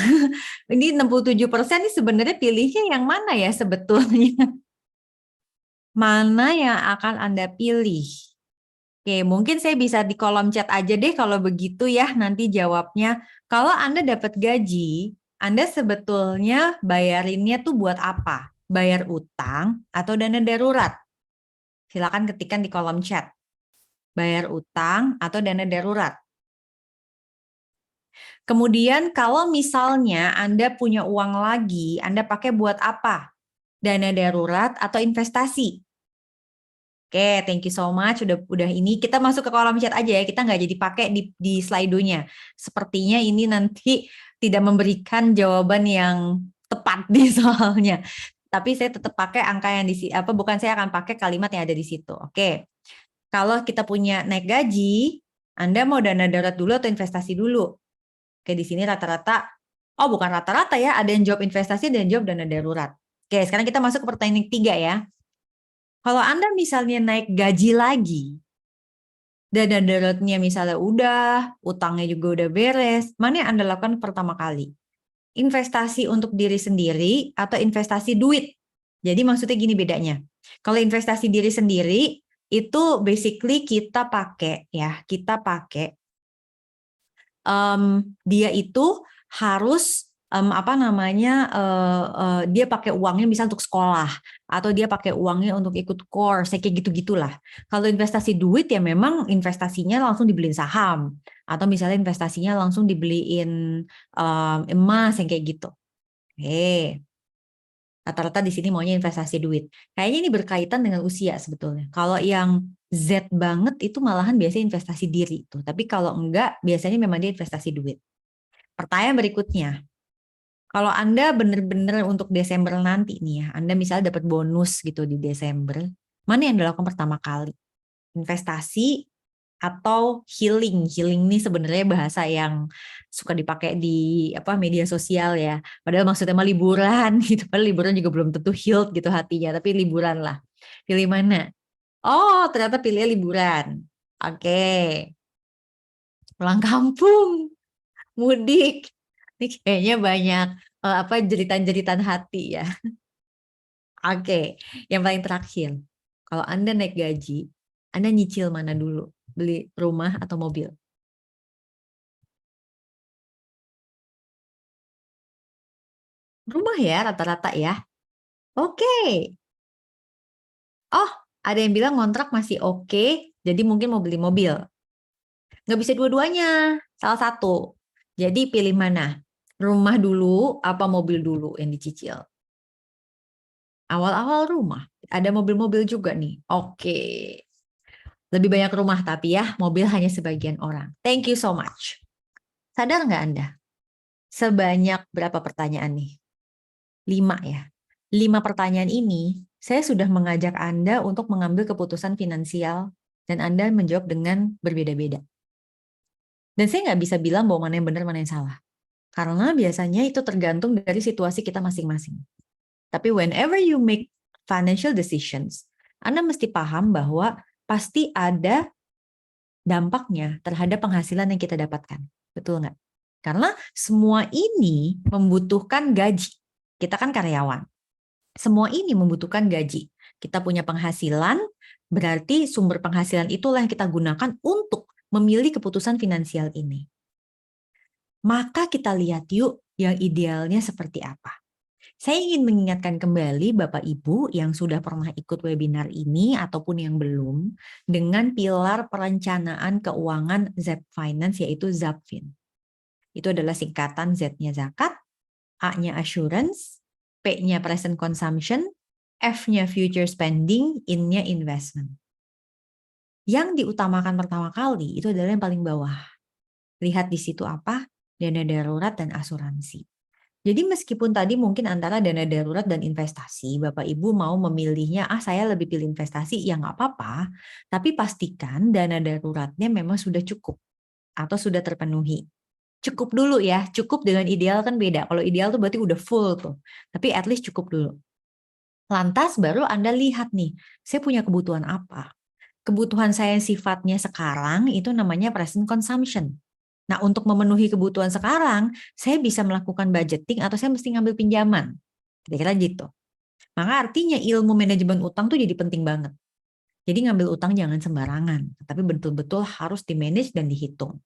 Ini 67% ini sebenarnya pilihnya yang mana ya sebetulnya? Mana yang akan Anda pilih? Oke, mungkin saya bisa di kolom chat aja deh kalau begitu ya nanti jawabnya. Kalau Anda dapat gaji, Anda sebetulnya bayarinnya tuh buat apa? Bayar utang atau dana darurat? Silakan ketikkan di kolom chat. Bayar utang atau dana darurat? Kemudian kalau misalnya Anda punya uang lagi, Anda pakai buat apa? Dana darurat atau investasi? Oke, thank you so much. Udah ini kita masuk ke kolom chat aja ya. Kita nggak jadi pakai di slido-nya. Sepertinya ini nanti tidak memberikan jawaban yang tepat di soalnya. Tapi saya tetap pakai angka yang di apa bukan saya akan pakai kalimat yang ada di situ. Oke. Kalau kita punya naik gaji, Anda mau dana darurat dulu atau investasi dulu? Oke, di sini rata-rata, oh bukan rata-rata ya, ada yang jawab investasi dan jawab dana darurat. Oke, sekarang kita masuk ke pertanyaan ketiga ya. Kalau Anda misalnya naik gaji lagi, dana daruratnya misalnya udah, utangnya juga udah beres, mana yang Anda lakukan pertama kali? Investasi untuk diri sendiri atau investasi duit? Jadi maksudnya gini bedanya. Kalau investasi diri sendiri, itu basically kita pakai ya, dia itu harus apa namanya dia pakai uangnya misal untuk sekolah atau dia pakai uangnya untuk ikut course kayak gitu-gitulah. Kalau investasi duit ya memang investasinya langsung dibeliin saham atau misalnya investasinya langsung dibeliin emas yang kayak gitu. Rata-rata di sini maunya investasi duit. Kayaknya ini berkaitan dengan usia sebetulnya. Kalau yang Z banget itu malahan biasanya investasi diri tuh. Tapi kalau enggak, biasanya memang dia investasi duit. Pertanyaan berikutnya, kalau Anda benar-benar untuk Desember nanti nih ya, Anda misalnya dapat bonus gitu di Desember, mana yang dilakukan pertama kali? Investasi atau healing? Healing ini sebenarnya bahasa yang suka dipakai di apa media sosial ya. Padahal maksudnya mah liburan gitu. Padahal liburan juga belum tentu healed gitu hatinya, tapi liburan lah. Pilih mana? Oh, ternyata pilih liburan. Oke. Pulang kampung, mudik. Ini kayaknya banyak apa jeritan-jeritan hati ya. Oke, yang paling terakhir. Kalau Anda naik gaji, Anda nyicil mana dulu? Beli rumah atau mobil? Rumah ya rata-rata ya. Oke. Oh, ada yang bilang kontrak masih oke, jadi mungkin mau beli mobil. Nggak bisa dua-duanya, salah satu. Jadi pilih mana? Rumah dulu apa mobil dulu yang dicicil? Awal-awal rumah. Ada mobil-mobil juga nih. Oke. Lebih banyak rumah tapi ya, mobil hanya sebagian orang. Thank you so much. Sadar nggak Anda? Sebanyak berapa pertanyaan nih? 5 ya. 5 pertanyaan ini, saya sudah mengajak Anda untuk mengambil keputusan finansial dan Anda menjawab dengan berbeda-beda. Dan saya nggak bisa bilang bahwa mana yang benar, mana yang salah. Karena biasanya itu tergantung dari situasi kita masing-masing. Tapi whenever you make financial decisions, Anda mesti paham bahwa pasti ada dampaknya terhadap penghasilan yang kita dapatkan. Betul nggak? Karena semua ini membutuhkan gaji. Kita kan karyawan. Semua ini membutuhkan gaji. Kita punya penghasilan, berarti sumber penghasilan itulah yang kita gunakan untuk memilih keputusan finansial ini. Maka kita lihat yuk yang idealnya seperti apa. Saya ingin mengingatkan kembali Bapak Ibu yang sudah pernah ikut webinar ini ataupun yang belum, dengan pilar perencanaan keuangan Z Finance yaitu ZAPFIN. Itu adalah singkatan Z-nya zakat, A-nya assurance, P-nya present consumption, F-nya future spending, I-nya investment. Yang diutamakan pertama kali itu adalah yang paling bawah. Lihat di situ apa? Dana darurat dan asuransi. Jadi meskipun tadi mungkin antara dana darurat dan investasi, Bapak Ibu mau memilihnya, saya lebih pilih investasi, ya nggak apa-apa. Tapi pastikan dana daruratnya memang sudah cukup atau sudah terpenuhi. Cukup dulu ya, cukup dengan ideal kan beda. Kalau ideal tuh berarti udah full tuh. Tapi at least cukup dulu. Lantas baru Anda lihat nih, saya punya kebutuhan apa? Kebutuhan saya yang sifatnya sekarang itu namanya present consumption. Nah, untuk memenuhi kebutuhan sekarang, saya bisa melakukan budgeting atau saya mesti ngambil pinjaman. Kira-kira gitu. Maka artinya ilmu manajemen utang tuh jadi penting banget. Jadi ngambil utang jangan sembarangan, tapi betul-betul harus di-manage dan dihitung.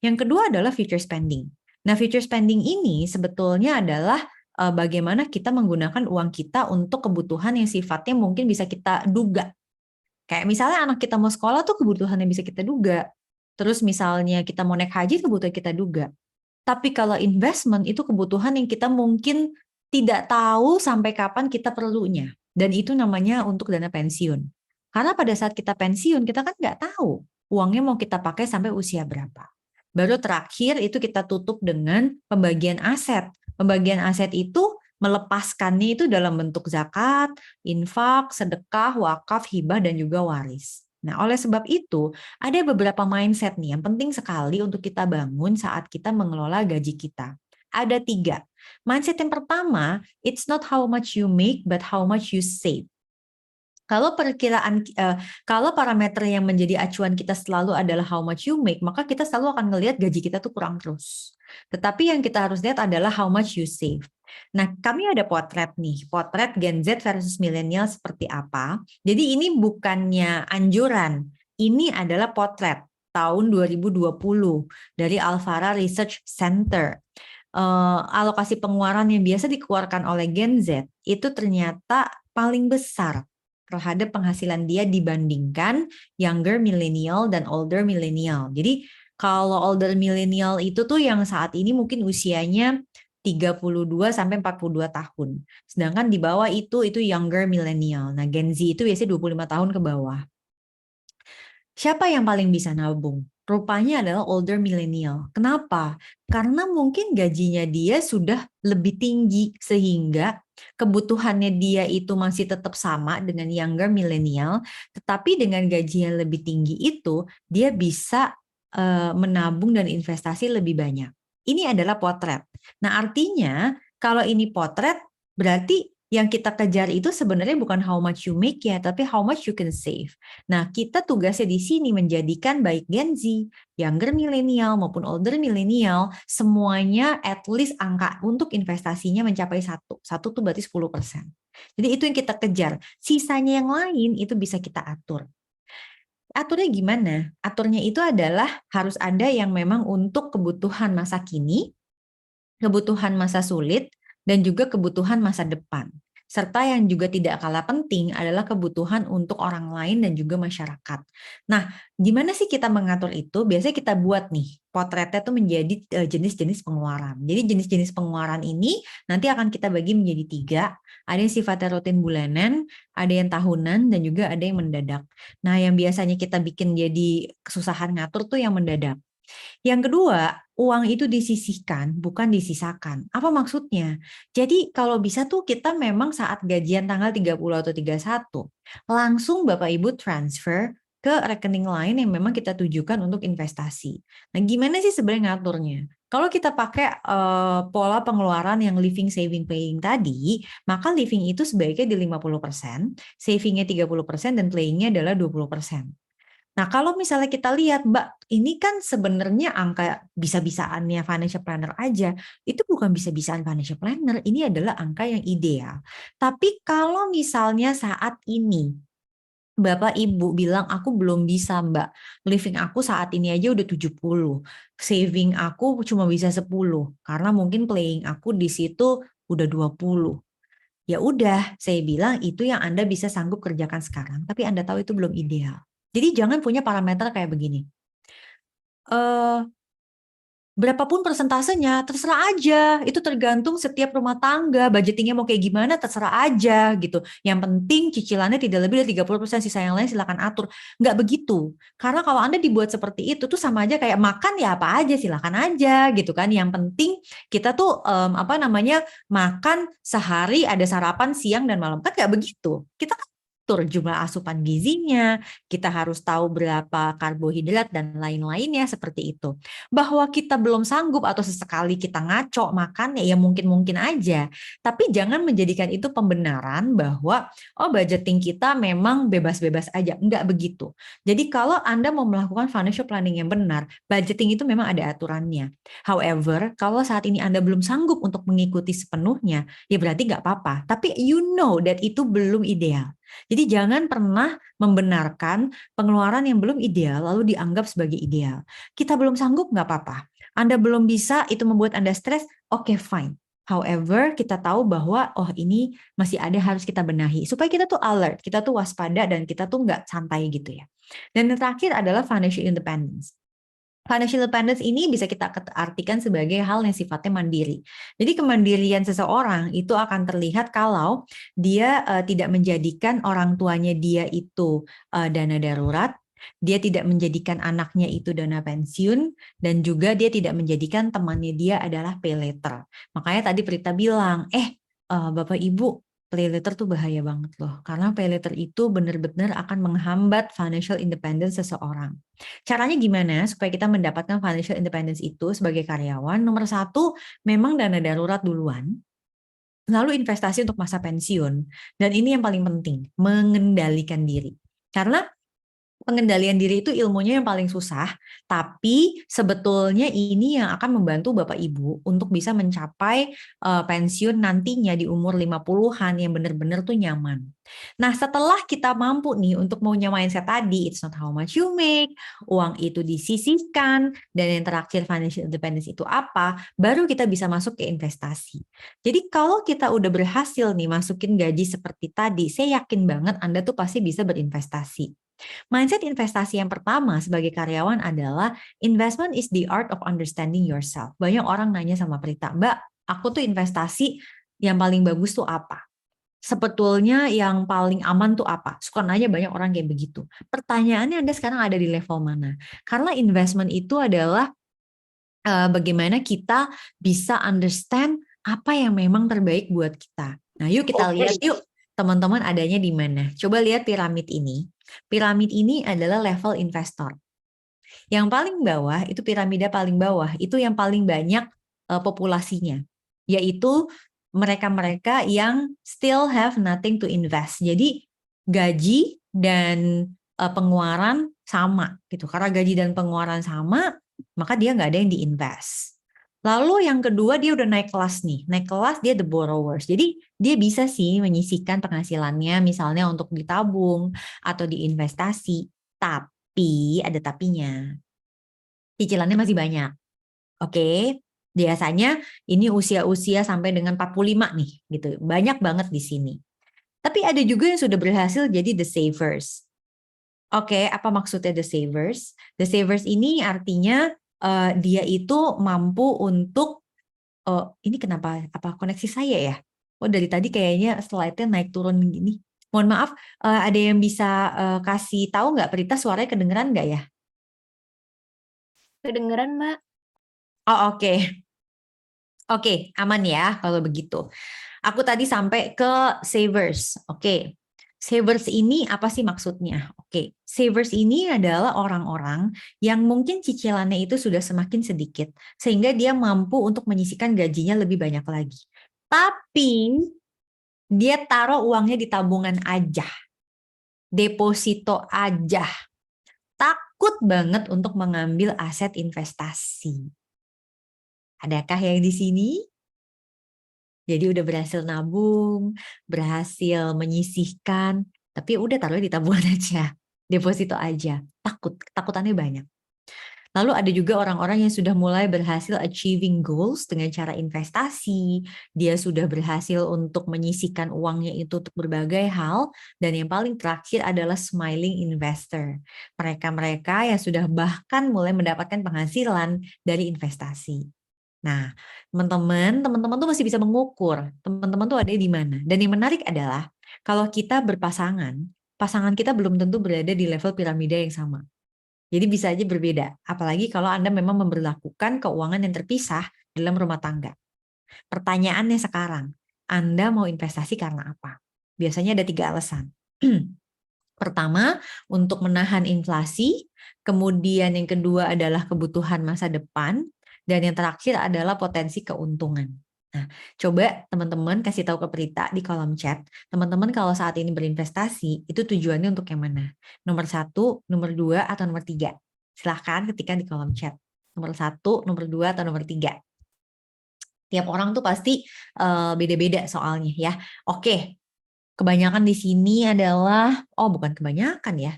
Yang kedua adalah future spending. Nah, future spending ini sebetulnya adalah bagaimana kita menggunakan uang kita untuk kebutuhan yang sifatnya mungkin bisa kita duga. Kayak misalnya anak kita mau sekolah tuh kebutuhan yang bisa kita duga. Terus misalnya kita mau naik haji kebutuhan kita duga. Tapi kalau investment itu kebutuhan yang kita mungkin tidak tahu sampai kapan kita perlunya. Dan itu namanya untuk dana pensiun. Karena pada saat kita pensiun kita kan nggak tahu uangnya mau kita pakai sampai usia berapa. Baru terakhir itu kita tutup dengan pembagian aset. Pembagian aset itu melepaskannya itu dalam bentuk zakat, infak, sedekah, wakaf, hibah, dan juga waris. Nah, oleh sebab itu, ada beberapa mindset nih yang penting sekali untuk kita bangun saat kita mengelola gaji kita. Ada 3. Mindset yang pertama, it's not how much you make, but how much you save. Kalau kalau parameter yang menjadi acuan kita selalu adalah how much you make, maka kita selalu akan ngelihat gaji kita tuh kurang terus. Tetapi yang kita harus lihat adalah how much you save. Nah, kami ada potret nih, potret Gen Z versus milenial seperti apa. Jadi ini bukannya anjuran, ini adalah potret tahun 2020 dari Alfara Research Center. Alokasi pengeluaran yang biasa dikeluarkan oleh Gen Z itu ternyata paling besar terhadap penghasilan dia dibandingkan younger millennial dan older millennial. Jadi kalau older millennial itu tuh yang saat ini mungkin usianya 32 sampai 42 tahun. Sedangkan di bawah itu younger millennial. Nah, Gen Z itu biasanya 25 tahun ke bawah. Siapa yang paling bisa nabung? Rupanya adalah older millennial. Kenapa? Karena mungkin gajinya dia sudah lebih tinggi sehingga kebutuhannya dia itu masih tetap sama dengan younger millennial, tetapi dengan gaji yang lebih tinggi itu dia bisa menabung dan investasi lebih banyak. Ini adalah potret. Nah, artinya kalau ini potret berarti yang kita kejar itu sebenarnya bukan how much you make ya, tapi how much you can save. Nah, kita tugasnya di sini menjadikan baik Gen Z, younger millennial maupun older millennial, semuanya at least angka untuk investasinya mencapai 1. 1 tuh berarti 10%. Jadi itu yang kita kejar. Sisanya yang lain itu bisa kita atur. Aturnya gimana? Aturnya itu adalah harus ada yang memang untuk kebutuhan masa kini, kebutuhan masa sulit, dan juga kebutuhan masa depan. Serta yang juga tidak kalah penting adalah kebutuhan untuk orang lain dan juga masyarakat. Nah, gimana sih kita mengatur itu? Biasanya kita buat nih, potretnya tuh menjadi jenis-jenis pengeluaran. Jadi jenis-jenis pengeluaran ini nanti akan kita bagi menjadi 3. Ada yang sifatnya rutin bulanan, ada yang tahunan, dan juga ada yang mendadak. Nah, yang biasanya kita bikin jadi kesusahan ngatur tuh yang mendadak. Yang kedua, uang itu disisihkan, bukan disisakan. Apa maksudnya? Jadi kalau bisa tuh kita memang saat gajian tanggal 30 atau 31, langsung Bapak Ibu transfer ke rekening lain yang memang kita tujukan untuk investasi. Nah, gimana sih sebenarnya ngaturnya? Kalau kita pakai pola pengeluaran yang living, saving, playing tadi, maka living itu sebaiknya di 50%, savingnya 30%, dan playingnya adalah 20%. Nah, kalau misalnya kita lihat, Mbak, ini kan sebenarnya angka bisa-bisaannya financial planner aja. Itu bukan bisa-bisaan financial planner, ini adalah angka yang ideal. Tapi kalau misalnya saat ini Bapak Ibu bilang aku belum bisa, Mbak. Living aku saat ini aja udah 70. Saving aku cuma bisa 10 karena mungkin playing aku di situ udah 20. Ya udah, saya bilang itu yang Anda bisa sanggup kerjakan sekarang, tapi Anda tahu itu belum ideal. Jadi jangan punya parameter kayak begini. Berapapun persentasenya, terserah aja. Itu tergantung setiap rumah tangga, budgetingnya mau kayak gimana, terserah aja gitu. Yang penting cicilannya tidak lebih dari 30%, sisa yang lain silakan atur. Nggak begitu. Karena kalau Anda dibuat seperti itu tuh sama aja kayak makan ya apa aja, silakan aja gitu kan. Yang penting kita tuh makan sehari ada sarapan siang dan malam. Kan nggak begitu. Kita kan atur jumlah asupan gizinya, kita harus tahu berapa karbohidrat dan lain-lainnya seperti itu. Bahwa kita belum sanggup atau sesekali kita ngaco makannya ya mungkin-mungkin aja. Tapi jangan menjadikan itu pembenaran bahwa budgeting kita memang bebas-bebas aja. Enggak begitu. Jadi kalau Anda mau melakukan financial planning yang benar, budgeting itu memang ada aturannya. However, kalau saat ini Anda belum sanggup untuk mengikuti sepenuhnya, ya berarti nggak apa-apa. Tapi you know that itu belum ideal. Jadi jangan pernah membenarkan pengeluaran yang belum ideal lalu dianggap sebagai ideal. Kita belum sanggup, nggak apa-apa. Anda belum bisa, itu membuat Anda stres, oke, fine. However, kita tahu bahwa ini masih ada harus kita benahi. Supaya kita tuh alert, kita tuh waspada, dan kita tuh nggak santai gitu ya. Dan yang terakhir adalah financial independence. Financial independence ini bisa kita artikan sebagai hal yang sifatnya mandiri. Jadi kemandirian seseorang itu akan terlihat kalau dia tidak menjadikan orang tuanya dia itu dana darurat, Dia tidak menjadikan anaknya itu dana pensiun, dan juga dia tidak menjadikan temannya dia adalah pay later. Makanya tadi Prita bilang, Bapak Ibu, pay later tuh bahaya banget loh. Karena pay later itu benar-benar akan menghambat financial independence seseorang. Caranya gimana supaya kita mendapatkan financial independence itu sebagai karyawan? Nomor satu, memang dana darurat duluan. Lalu investasi untuk masa pensiun. Dan ini yang paling penting, mengendalikan diri. Karena pengendalian diri itu ilmunya yang paling susah, tapi sebetulnya ini yang akan membantu Bapak Ibu untuk bisa mencapai pensiun nantinya di umur 50-an yang benar-benar tuh nyaman. Nah, setelah kita mampu nih untuk punya mindset tadi, it's not how much you make, uang itu disisihkan, dan yang terakhir financial independence itu apa, baru kita bisa masuk ke investasi. Jadi kalau kita udah berhasil nih masukin gaji seperti tadi, saya yakin banget Anda tuh pasti bisa berinvestasi. Mindset investasi yang pertama sebagai karyawan adalah investment is the art of understanding yourself. Banyak orang nanya sama Prita, Mbak, aku tuh investasi yang paling bagus tuh apa? Sebetulnya yang paling aman tuh apa? Suka nanya banyak orang kayak begitu. Pertanyaannya Anda sekarang ada di level mana? Karena investment itu adalah bagaimana kita bisa understand apa yang memang terbaik buat kita. Nah, yuk kita lihat yuk teman-teman adanya di mana. Coba lihat piramid ini. Piramid ini adalah level investor. Yang paling bawah itu piramida paling bawah itu yang paling banyak populasinya, yaitu mereka-mereka yang still have nothing to invest. Jadi gaji dan pengeluaran sama gitu. Karena gaji dan pengeluaran sama, maka dia nggak ada yang diinvest. Lalu yang kedua dia udah naik kelas nih. Naik kelas dia the borrowers. Jadi dia bisa sih menyisihkan penghasilannya misalnya untuk ditabung atau diinvestasi. Tapi ada tapinya. Cicilannya masih banyak. Oke. Biasanya ini usia-usia sampai dengan 45 nih gitu. Banyak banget di sini. Tapi ada juga yang sudah berhasil jadi the savers. Oke, apa maksudnya the savers? The savers ini artinya dia itu mampu untuk ini kenapa apa koneksi saya ya? Oh dari tadi kayaknya slide-nya naik turun gini. Mohon maaf, ada yang bisa kasih tahu nggak Prita suaranya kedengeran nggak ya? Kedengeran, Mbak? Oh oke. Oke, aman ya kalau begitu. Aku tadi sampai ke savers. Oke. Savers ini apa sih maksudnya? Oke, savers ini adalah orang-orang yang mungkin cicilannya itu sudah semakin sedikit sehingga dia mampu untuk menyisihkan gajinya lebih banyak lagi. Tapi dia taruh uangnya di tabungan aja. Deposito aja. Takut banget untuk mengambil aset investasi. Adakah yang di sini? Jadi udah berhasil nabung, berhasil menyisihkan, tapi udah taruh di tabungan aja, deposito aja. Ketakutannya banyak. Lalu ada juga orang-orang yang sudah mulai berhasil achieving goals dengan cara investasi. Dia sudah berhasil untuk menyisihkan uangnya itu untuk berbagai hal. Dan yang paling terakhir adalah smiling investor. Mereka-mereka yang sudah bahkan mulai mendapatkan penghasilan dari investasi. Nah, teman-teman tuh masih bisa mengukur teman-teman tuh ada di mana. Dan yang menarik adalah kalau kita berpasangan, pasangan kita belum tentu berada di level piramida yang sama. Jadi bisa aja berbeda, apalagi kalau Anda memang memberlakukan keuangan yang terpisah dalam rumah tangga. Pertanyaannya sekarang, Anda mau investasi karena apa? Biasanya ada 3 alasan. Pertama, untuk menahan inflasi, kemudian yang kedua adalah kebutuhan masa depan, dan yang terakhir adalah potensi keuntungan. Nah, coba teman-teman kasih tahu ke Prita di kolom chat, teman-teman kalau saat ini berinvestasi, itu tujuannya untuk yang mana? Nomor 1, nomor 2, atau nomor 3? Silahkan ketikkan di kolom chat. Nomor 1, nomor 2, atau nomor 3. Tiap orang tuh pasti beda-beda soalnya ya. Oke, kebanyakan di sini adalah, bukan kebanyakan ya.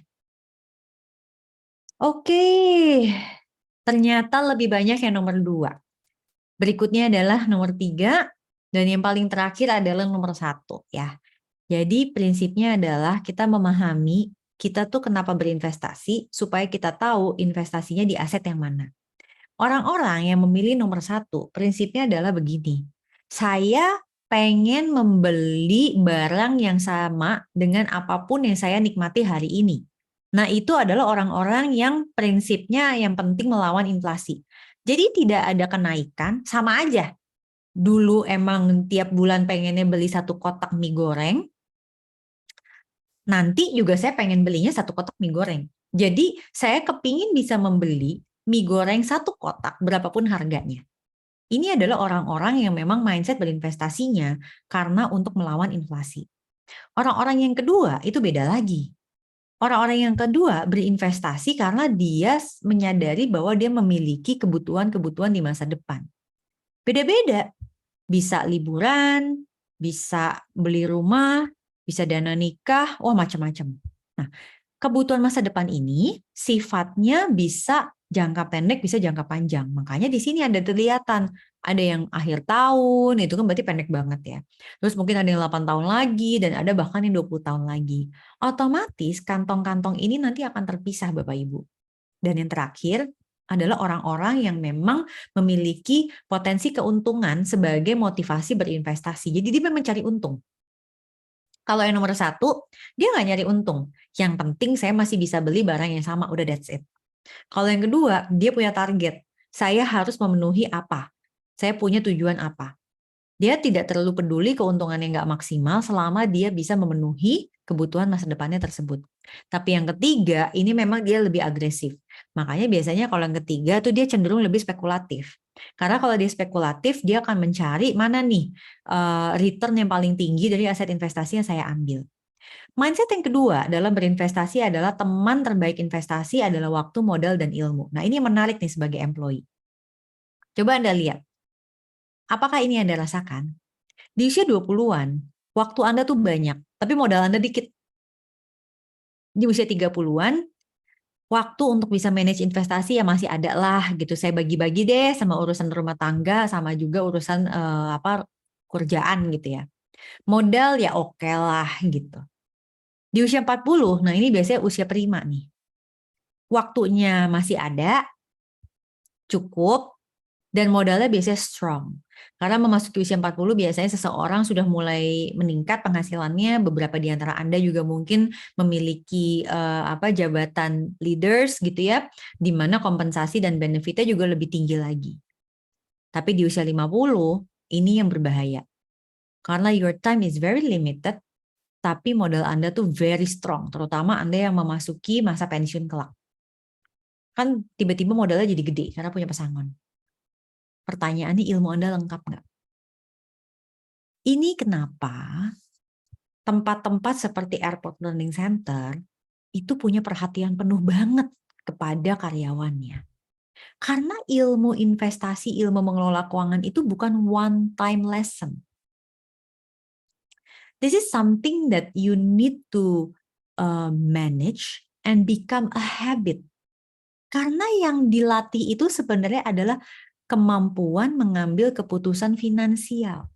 Oke, ternyata lebih banyak yang nomor 2. Berikutnya adalah nomor 3, dan yang paling terakhir adalah nomor 1 ya. Jadi prinsipnya adalah kita memahami kita tuh kenapa berinvestasi supaya kita tahu investasinya di aset yang mana. Orang-orang yang memilih nomor 1 prinsipnya adalah begini. Saya pengen membeli barang yang sama dengan apapun yang saya nikmati hari ini. Nah, itu adalah orang-orang yang prinsipnya yang penting melawan inflasi. Jadi tidak ada kenaikan, sama aja. Dulu emang tiap bulan pengennya beli 1 kotak mie goreng, nanti juga saya pengen belinya 1 kotak mie goreng. Jadi saya kepingin bisa membeli mie goreng 1 kotak berapapun harganya. Ini adalah orang-orang yang memang mindset berinvestasinya karena untuk melawan inflasi. Orang-orang yang kedua itu beda lagi. Orang-orang yang kedua berinvestasi karena dia menyadari bahwa dia memiliki kebutuhan-kebutuhan di masa depan. Beda-beda. Bisa liburan, bisa beli rumah, bisa dana nikah, wah macam-macam. Nah, kebutuhan masa depan ini sifatnya bisa jangka pendek, bisa jangka panjang. Makanya di sini ada kelihatan, ada yang akhir tahun, itu kan berarti pendek banget ya. Terus mungkin ada yang 8 tahun lagi, dan ada bahkan yang 20 tahun lagi. Otomatis kantong-kantong ini nanti akan terpisah Bapak Ibu. Dan yang terakhir adalah orang-orang yang memang memiliki potensi keuntungan sebagai motivasi berinvestasi. Jadi dia memang mencari untung. Kalau yang nomor 1, dia nggak nyari untung. Yang penting saya masih bisa beli barang yang sama, udah that's it. Kalau yang kedua, dia punya target. Saya harus memenuhi apa? Saya punya tujuan apa? Dia tidak terlalu peduli keuntungan yang nggak maksimal selama dia bisa memenuhi kebutuhan masa depannya tersebut. Tapi yang ketiga, ini memang dia lebih agresif. Makanya biasanya kalau yang ketiga tuh dia cenderung lebih spekulatif. Karena kalau dia spekulatif, dia akan mencari mana nih return yang paling tinggi dari aset investasi yang saya ambil. Mindset yang kedua dalam berinvestasi adalah teman terbaik investasi adalah waktu, modal, dan ilmu. Nah ini yang menarik nih sebagai employee. Coba Anda lihat. Apakah ini Anda rasakan? Di usia 20-an, waktu Anda tuh banyak, tapi modal Anda dikit. Di usia 30-an, waktu untuk bisa manage investasi ya masih ada lah gitu. Saya bagi-bagi deh sama urusan rumah tangga, sama juga urusan kerjaan gitu ya. Modal ya oke lah gitu. Di usia 40, nah ini biasanya usia prima nih. Waktunya masih ada, cukup, dan modalnya biasanya strong. Karena memasuki usia 40 biasanya seseorang sudah mulai meningkat penghasilannya, beberapa di antara Anda juga mungkin memiliki jabatan leaders gitu ya, di mana kompensasi dan benefitnya juga lebih tinggi lagi. Tapi di usia 50, ini yang berbahaya. Karena your time is very limited, tapi modal Anda tuh very strong, terutama Anda yang memasuki masa pensiun kelak. Kan tiba-tiba modalnya jadi gede karena punya pesangon. Pertanyaannya, ilmu Anda lengkap nggak? Ini kenapa tempat-tempat seperti Airport Learning Center itu punya perhatian penuh banget kepada karyawannya. Karena ilmu investasi, ilmu mengelola keuangan itu bukan one time lesson. This is something that you need to manage and become a habit. Karena yang dilatih itu sebenarnya adalah kemampuan mengambil keputusan finansial.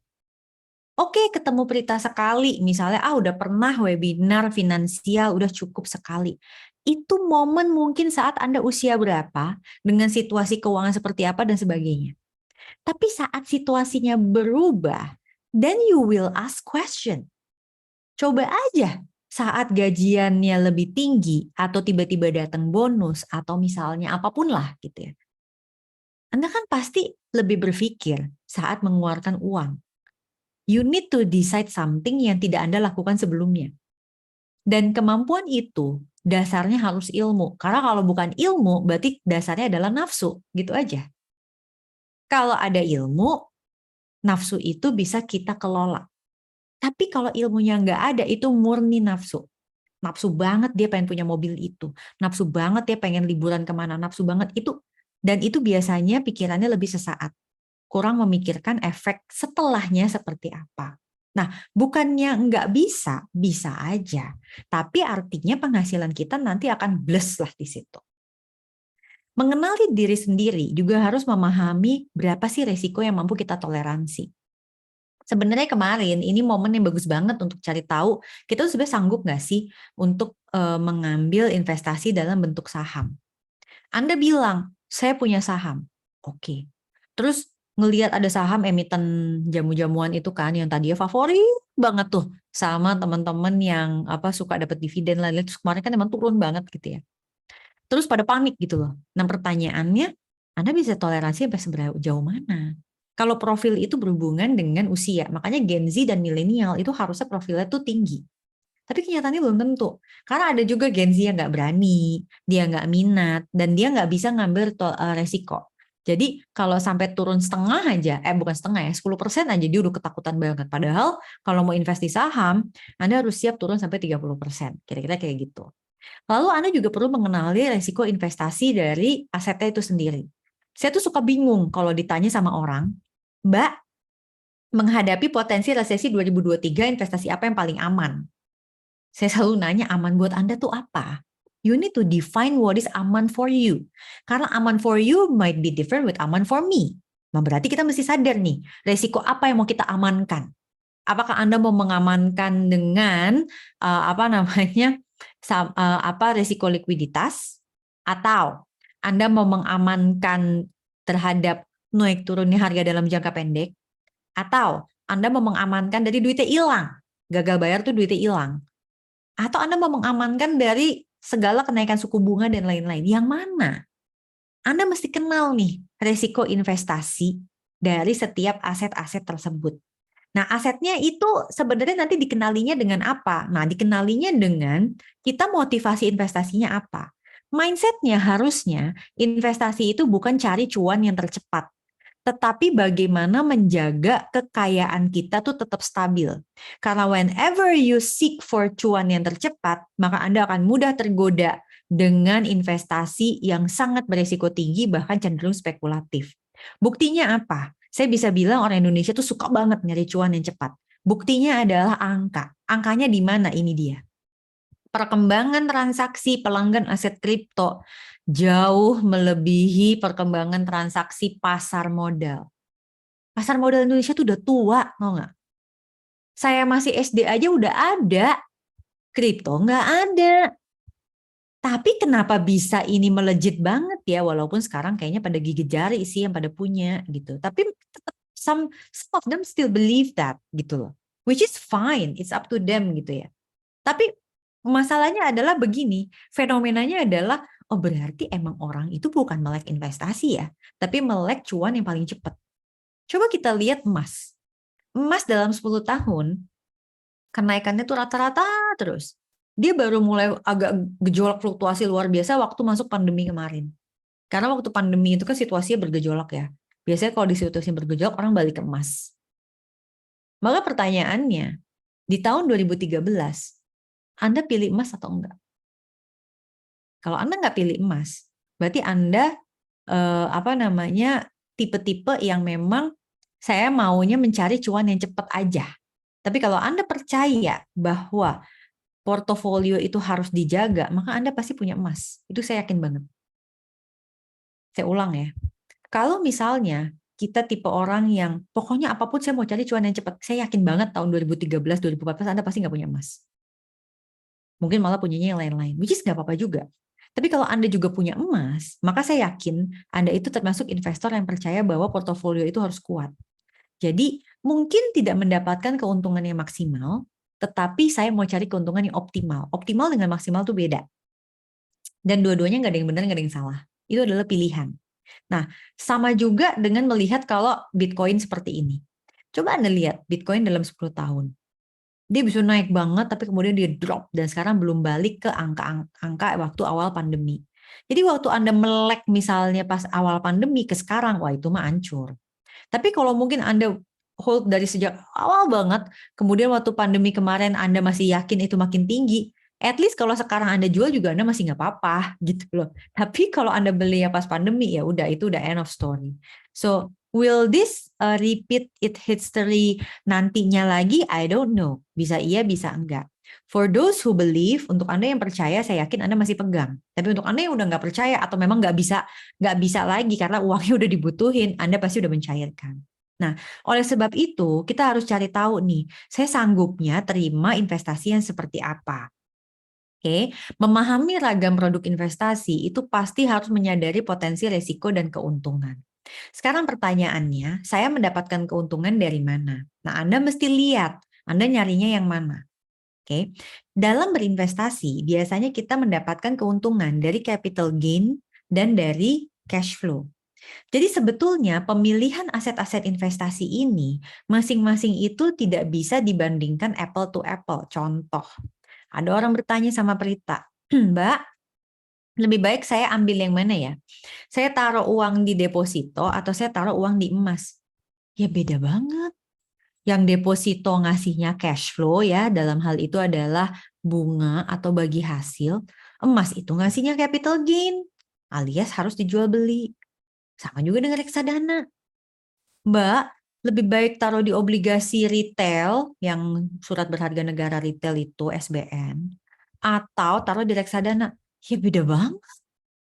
Oke, ketemu Prita sekali, misalnya udah pernah webinar finansial, udah cukup sekali. Itu momen mungkin saat Anda usia berapa, dengan situasi keuangan seperti apa dan sebagainya. Tapi saat situasinya berubah, then you will ask question. Coba aja saat gajiannya lebih tinggi atau tiba-tiba datang bonus atau misalnya apapun lah gitu ya. Anda kan pasti lebih berpikir saat mengeluarkan uang. You need to decide something yang tidak Anda lakukan sebelumnya. Dan kemampuan itu dasarnya harus ilmu. Karena kalau bukan ilmu berarti dasarnya adalah nafsu, gitu aja. Kalau ada ilmu, nafsu itu bisa kita kelola. Tapi kalau ilmunya nggak ada, itu murni nafsu. Nafsu banget dia pengen punya mobil itu. Nafsu banget dia pengen liburan kemana. Nafsu banget itu. Dan itu biasanya pikirannya lebih sesaat. Kurang memikirkan efek setelahnya seperti apa. Nah, bukannya nggak bisa, bisa aja. Tapi artinya penghasilan kita nanti akan bles lah di situ. Mengenali diri sendiri juga harus memahami berapa sih resiko yang mampu kita toleransi. Sebenarnya kemarin ini momen yang bagus banget untuk cari tahu kita tuh sebenarnya sanggup nggak sih untuk mengambil investasi dalam bentuk saham. Anda bilang, saya punya saham. Oke. Terus ngelihat ada saham emiten jamu-jamuan itu kan yang tadinya favorit banget tuh sama teman-teman yang suka dapat dividen lain-lain. Terus kemarin kan emang turun banget gitu ya. Terus pada panik gitu loh. Nah pertanyaannya, Anda bisa toleransi sampai seberapa jauh mana? Kalau profil itu berhubungan dengan usia, makanya Gen Z dan milenial itu harusnya profilnya tuh tinggi. Tapi kenyataannya belum tentu. Karena ada juga Gen Z yang nggak berani, dia nggak minat, dan dia nggak bisa ngambil resiko. Jadi kalau sampai turun setengah aja, bukan setengah ya, 10% aja dia udah ketakutan banget. Padahal kalau mau invest di saham, Anda harus siap turun sampai 30%. Kira-kira kayak gitu. Lalu Anda juga perlu mengenali resiko investasi dari asetnya itu sendiri. Saya tuh suka bingung kalau ditanya sama orang, Mbak, menghadapi potensi resesi 2023, investasi apa yang paling aman? Saya selalu nanya, aman buat Anda tuh apa? You need to define what is aman for you. Karena aman for you might be different with aman for me. Nah, berarti kita mesti sadar nih, resiko apa yang mau kita amankan. Apakah Anda mau mengamankan dengan resiko likuiditas, atau Anda mau mengamankan terhadap naik turunnya harga dalam jangka pendek, atau Anda mau mengamankan dari duitnya hilang, gagal bayar tuh duitnya hilang, atau Anda mau mengamankan dari segala kenaikan suku bunga dan lain-lain. Yang mana? Anda mesti kenal nih resiko investasi dari setiap aset-aset tersebut. Nah, asetnya itu sebenarnya nanti dikenalinya dengan apa? Nah, dikenalinya dengan kita motivasi investasinya apa. Mindsetnya harusnya investasi itu bukan cari cuan yang tercepat, tetapi bagaimana menjaga kekayaan kita tuh tetap stabil. Karena whenever you seek for cuan yang tercepat, maka Anda akan mudah tergoda dengan investasi yang sangat beresiko tinggi, bahkan cenderung spekulatif. Buktinya apa? Saya bisa bilang orang Indonesia tuh suka banget nyari cuan yang cepat. Buktinya adalah angka. Angkanya di mana? Ini dia. Perkembangan transaksi pelanggan aset kripto jauh melebihi perkembangan transaksi pasar modal. Pasar modal Indonesia tuh udah tua, tau nggak? Saya masih SD aja udah ada, kripto nggak ada. Tapi kenapa bisa ini melejit banget ya, walaupun sekarang kayaknya pada gigit jari sih yang pada punya gitu. Tapi tetap some of them still believe that gitu loh. Which is fine, it's up to them gitu ya. Tapi masalahnya adalah begini, fenomenanya adalah, oh berarti emang orang itu bukan melek investasi ya, tapi melek cuan yang paling cepat. Coba kita lihat emas. Emas dalam 10 tahun, kenaikannya tuh rata-rata terus. Dia baru mulai agak gejolak fluktuasi luar biasa waktu masuk pandemi kemarin. Karena waktu pandemi itu kan situasinya bergejolak ya. Biasanya kalau di situasi bergejolak, orang balik ke emas. Maka pertanyaannya, di tahun 2013, Anda pilih emas atau enggak? Kalau Anda nggak pilih emas, berarti Anda tipe-tipe yang memang saya maunya mencari cuan yang cepat aja. Tapi kalau Anda percaya bahwa portofolio itu harus dijaga, maka Anda pasti punya emas. Itu saya yakin banget. Saya ulang ya. Kalau misalnya kita tipe orang yang pokoknya apapun saya mau cari cuan yang cepat, saya yakin banget tahun 2013, 2014 Anda pasti nggak punya emas. Mungkin malah punyanya yang lain-lain, which is nggak apa-apa juga. Tapi kalau Anda juga punya emas, maka saya yakin Anda itu termasuk investor yang percaya bahwa portofolio itu harus kuat. Jadi mungkin tidak mendapatkan keuntungan yang maksimal, tetapi saya mau cari keuntungan yang optimal. Optimal dengan maksimal itu beda. Dan dua-duanya nggak ada yang benar, nggak ada yang salah. Itu adalah pilihan. Nah, sama juga dengan melihat kalau Bitcoin seperti ini. Coba Anda lihat Bitcoin dalam 10 tahun. Dia bisa naik banget, tapi kemudian dia drop. Dan sekarang belum balik ke angka waktu awal pandemi. Jadi waktu Anda melek misalnya pas awal pandemi ke sekarang, wah itu mah hancur. Tapi kalau mungkin Anda hold dari sejak awal banget, kemudian waktu pandemi kemarin Anda masih yakin itu makin tinggi, at least kalau sekarang Anda jual juga Anda masih nggak apa-apa gitu loh. Tapi kalau Anda beli ya pas pandemi, ya udah itu udah end of story. So, will this repeat its history nantinya lagi? I don't know. Bisa iya, bisa enggak. For those who believe, untuk Anda yang percaya, saya yakin Anda masih pegang. Tapi untuk Anda yang udah nggak percaya atau memang nggak bisa lagi karena uangnya udah dibutuhin, Anda pasti udah mencairkan. Nah, oleh sebab itu kita harus cari tahu nih, saya sanggupnya terima investasi yang seperti apa. Oke, memahami ragam produk investasi itu pasti harus menyadari potensi risiko dan keuntungan. Sekarang pertanyaannya, saya mendapatkan keuntungan dari mana? Nah, Anda mesti lihat Anda nyarinya yang mana? Oke. Dalam berinvestasi, biasanya kita mendapatkan keuntungan dari capital gain dan dari cash flow. Jadi sebetulnya pemilihan aset-aset investasi ini masing-masing itu tidak bisa dibandingkan apple to apple. Contoh, ada orang bertanya sama Prita, Mbak, lebih baik saya ambil yang mana ya? Saya taruh uang di deposito atau saya taruh uang di emas? Ya beda banget. Yang deposito ngasihnya cash flow ya, dalam hal itu adalah bunga atau bagi hasil. Emas itu ngasihnya capital gain, alias harus dijual beli. Sama juga dengan reksadana. Mbak, lebih baik taruh di obligasi retail yang surat berharga negara retail itu SBN atau taruh di reksadana. Ya beda banget.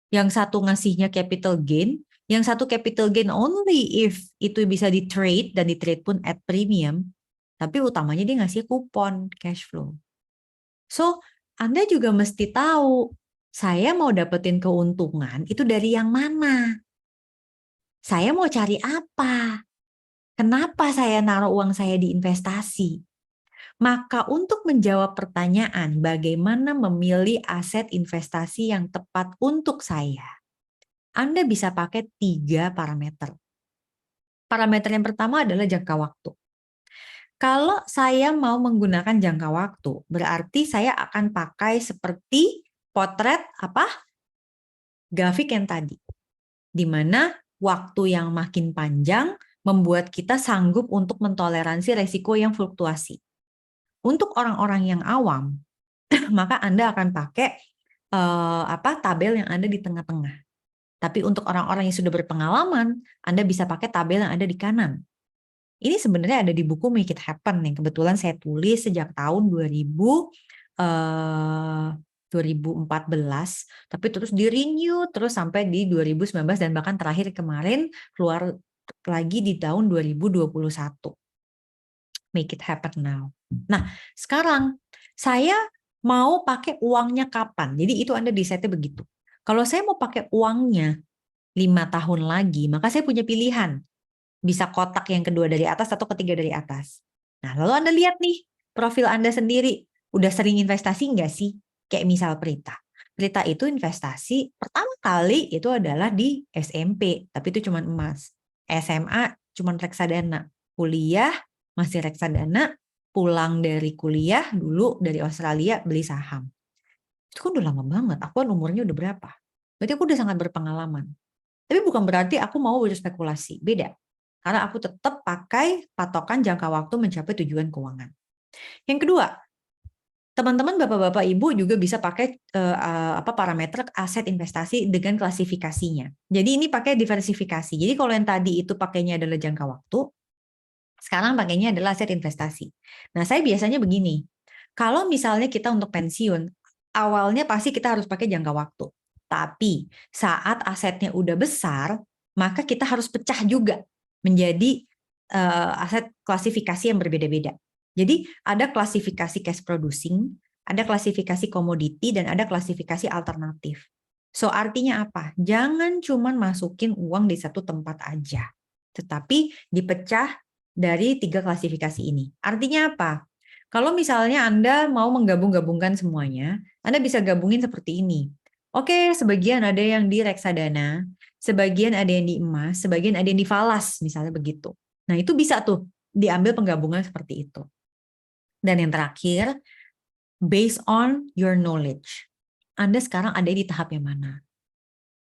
Yang satu ngasihnya capital gain, yang satu capital gain only if itu bisa di trade dan di trade pun at premium. Tapi utamanya dia ngasih kupon cash flow. So, Anda juga mesti tahu saya mau dapetin keuntungan itu dari yang mana. Saya mau cari apa? Kenapa saya naruh uang saya di investasi? Maka untuk menjawab pertanyaan bagaimana memilih aset investasi yang tepat untuk saya, Anda bisa pakai 3 parameter. Parameter yang pertama adalah jangka waktu. Kalau saya mau menggunakan jangka waktu, berarti saya akan pakai seperti potret grafik yang tadi, di mana waktu yang makin panjang membuat kita sanggup untuk mentoleransi resiko yang fluktuasi. Untuk orang-orang yang awam, maka Anda akan pakai tabel yang ada di tengah-tengah. Tapi untuk orang-orang yang sudah berpengalaman, Anda bisa pakai tabel yang ada di kanan. Ini sebenarnya ada di buku Make It Happen yang kebetulan saya tulis sejak tahun 2014, tapi terus di-renew terus sampai di 2019 dan bahkan terakhir kemarin keluar lagi di tahun 2021. Make It Happen Now. Nah, sekarang saya mau pakai uangnya kapan? Jadi itu Anda decide-nya begitu. Kalau saya mau pakai uangnya 5 tahun lagi, maka saya punya pilihan. Bisa kotak yang kedua dari atas atau ketiga dari atas. Nah, lalu Anda lihat nih, profil Anda sendiri. Udah sering investasi nggak sih? Kayak misal Prita. Prita itu investasi pertama kali itu adalah di SMP, tapi itu cuma emas. SMA cuma reksadana. Kuliah masih reksadana. Pulang dari kuliah dulu dari Australia beli saham. Itu kan udah lama banget. Aku kan umurnya udah berapa? Berarti aku udah sangat berpengalaman. Tapi bukan berarti aku mau berspekulasi. Beda. Karena aku tetap pakai patokan jangka waktu mencapai tujuan keuangan. Yang kedua, teman-teman bapak-bapak ibu juga bisa pakai parameter aset investasi dengan klasifikasinya. Jadi ini pakai diversifikasi. Jadi kalau yang tadi itu pakainya adalah jangka waktu, sekarang pakainya adalah aset investasi. Nah, saya biasanya begini. Kalau misalnya kita untuk pensiun, awalnya pasti kita harus pakai jangka waktu. Tapi saat asetnya udah besar, maka kita harus pecah juga menjadi aset klasifikasi yang berbeda-beda. Jadi ada klasifikasi cash producing, ada klasifikasi komoditi, dan ada klasifikasi alternatif. So artinya apa? Jangan cuma masukin uang di satu tempat aja, tetapi dipecah dari 3 klasifikasi ini. Artinya apa? Kalau misalnya Anda mau menggabung-gabungkan semuanya, Anda bisa gabungin seperti ini. Oke, sebagian ada yang di reksadana, sebagian ada yang di emas, sebagian ada yang di falas, misalnya begitu. Nah, itu bisa tuh diambil penggabungan seperti itu. Dan yang terakhir, based on your knowledge. Anda sekarang ada di tahap yang mana?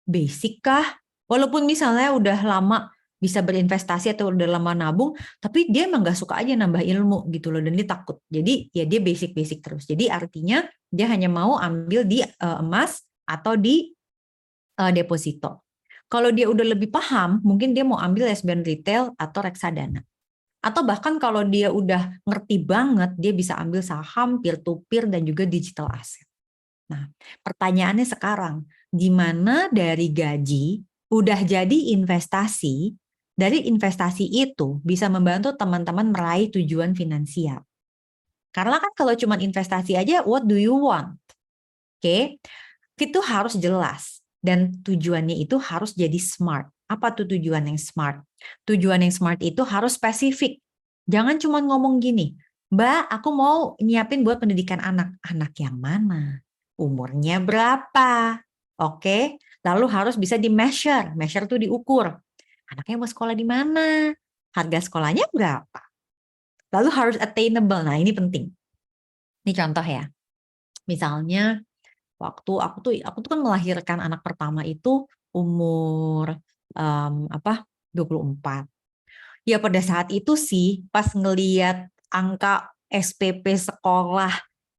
Basic kah? Walaupun misalnya udah lama bisa berinvestasi atau udah lama nabung, tapi dia emang gak suka aja nambah ilmu gitu loh, dan dia takut. Jadi ya dia basic-basic terus. Jadi artinya dia hanya mau ambil di emas atau di deposito. Kalau dia udah lebih paham, mungkin dia mau ambil SBN retail atau reksadana. Atau bahkan kalau dia udah ngerti banget, dia bisa ambil saham, peer-to-peer, dan juga digital asset. Nah, pertanyaannya sekarang, gimana dari gaji udah jadi investasi, dari investasi itu bisa membantu teman-teman meraih tujuan finansial. Karena kan kalau cuma investasi aja, what do you want? Oke, itu harus jelas. Dan tujuannya itu harus jadi smart. Apa tuh tujuan yang smart? Tujuan yang smart itu harus spesifik. Jangan cuma ngomong gini, Mbak, aku mau nyiapin buat pendidikan anak. Anak yang mana? Umurnya berapa? Oke, lalu harus bisa di-measure. Measure tuh diukur. Anaknya mau sekolah di mana? Harga sekolahnya berapa? Lalu harus attainable. Nah, ini penting. Ini contoh ya. Misalnya waktu aku tuh kan melahirkan anak pertama itu umur 24. Ya pada saat itu sih pas ngeliat angka SPP sekolah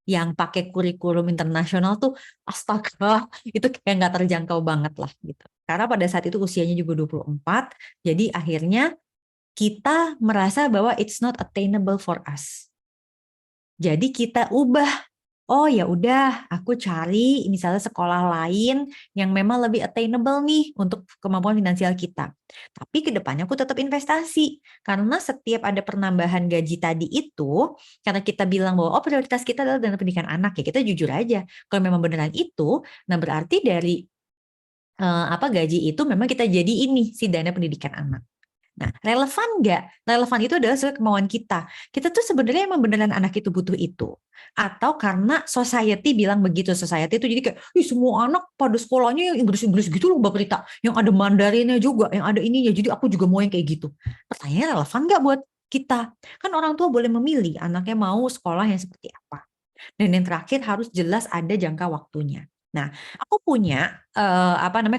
yang pakai kurikulum internasional tuh astaga itu kayak nggak terjangkau banget lah gitu. Karena pada saat itu usianya juga 24, jadi akhirnya kita merasa bahwa it's not attainable for us. Jadi kita ubah. Oh ya udah, aku cari misalnya sekolah lain yang memang lebih attainable nih untuk kemampuan finansial kita. Tapi ke depannya aku tetap investasi karena setiap ada penambahan gaji tadi itu, karena kita bilang bahwa oh prioritas kita adalah dana pendidikan anak ya kita jujur aja. Kalau memang beneran itu, nah berarti dari gaji itu memang kita jadi ini si dana pendidikan anak. Nah, relevan nggak? Relevan itu adalah sesuai kemauan kita. Kita tuh sebenarnya emang beneran anak itu butuh itu. Atau karena society bilang begitu. Society itu jadi kayak, ih semua anak pada sekolahnya yang Inggris-Inggris gitu loh Mbak Prita. Yang ada Mandarinnya juga, yang ada ininya. Jadi aku juga mau yang kayak gitu. Pertanyaannya relevan nggak buat kita? Kan orang tua boleh memilih anaknya mau sekolah yang seperti apa. Dan yang terakhir harus jelas ada jangka waktunya. Nah, aku punya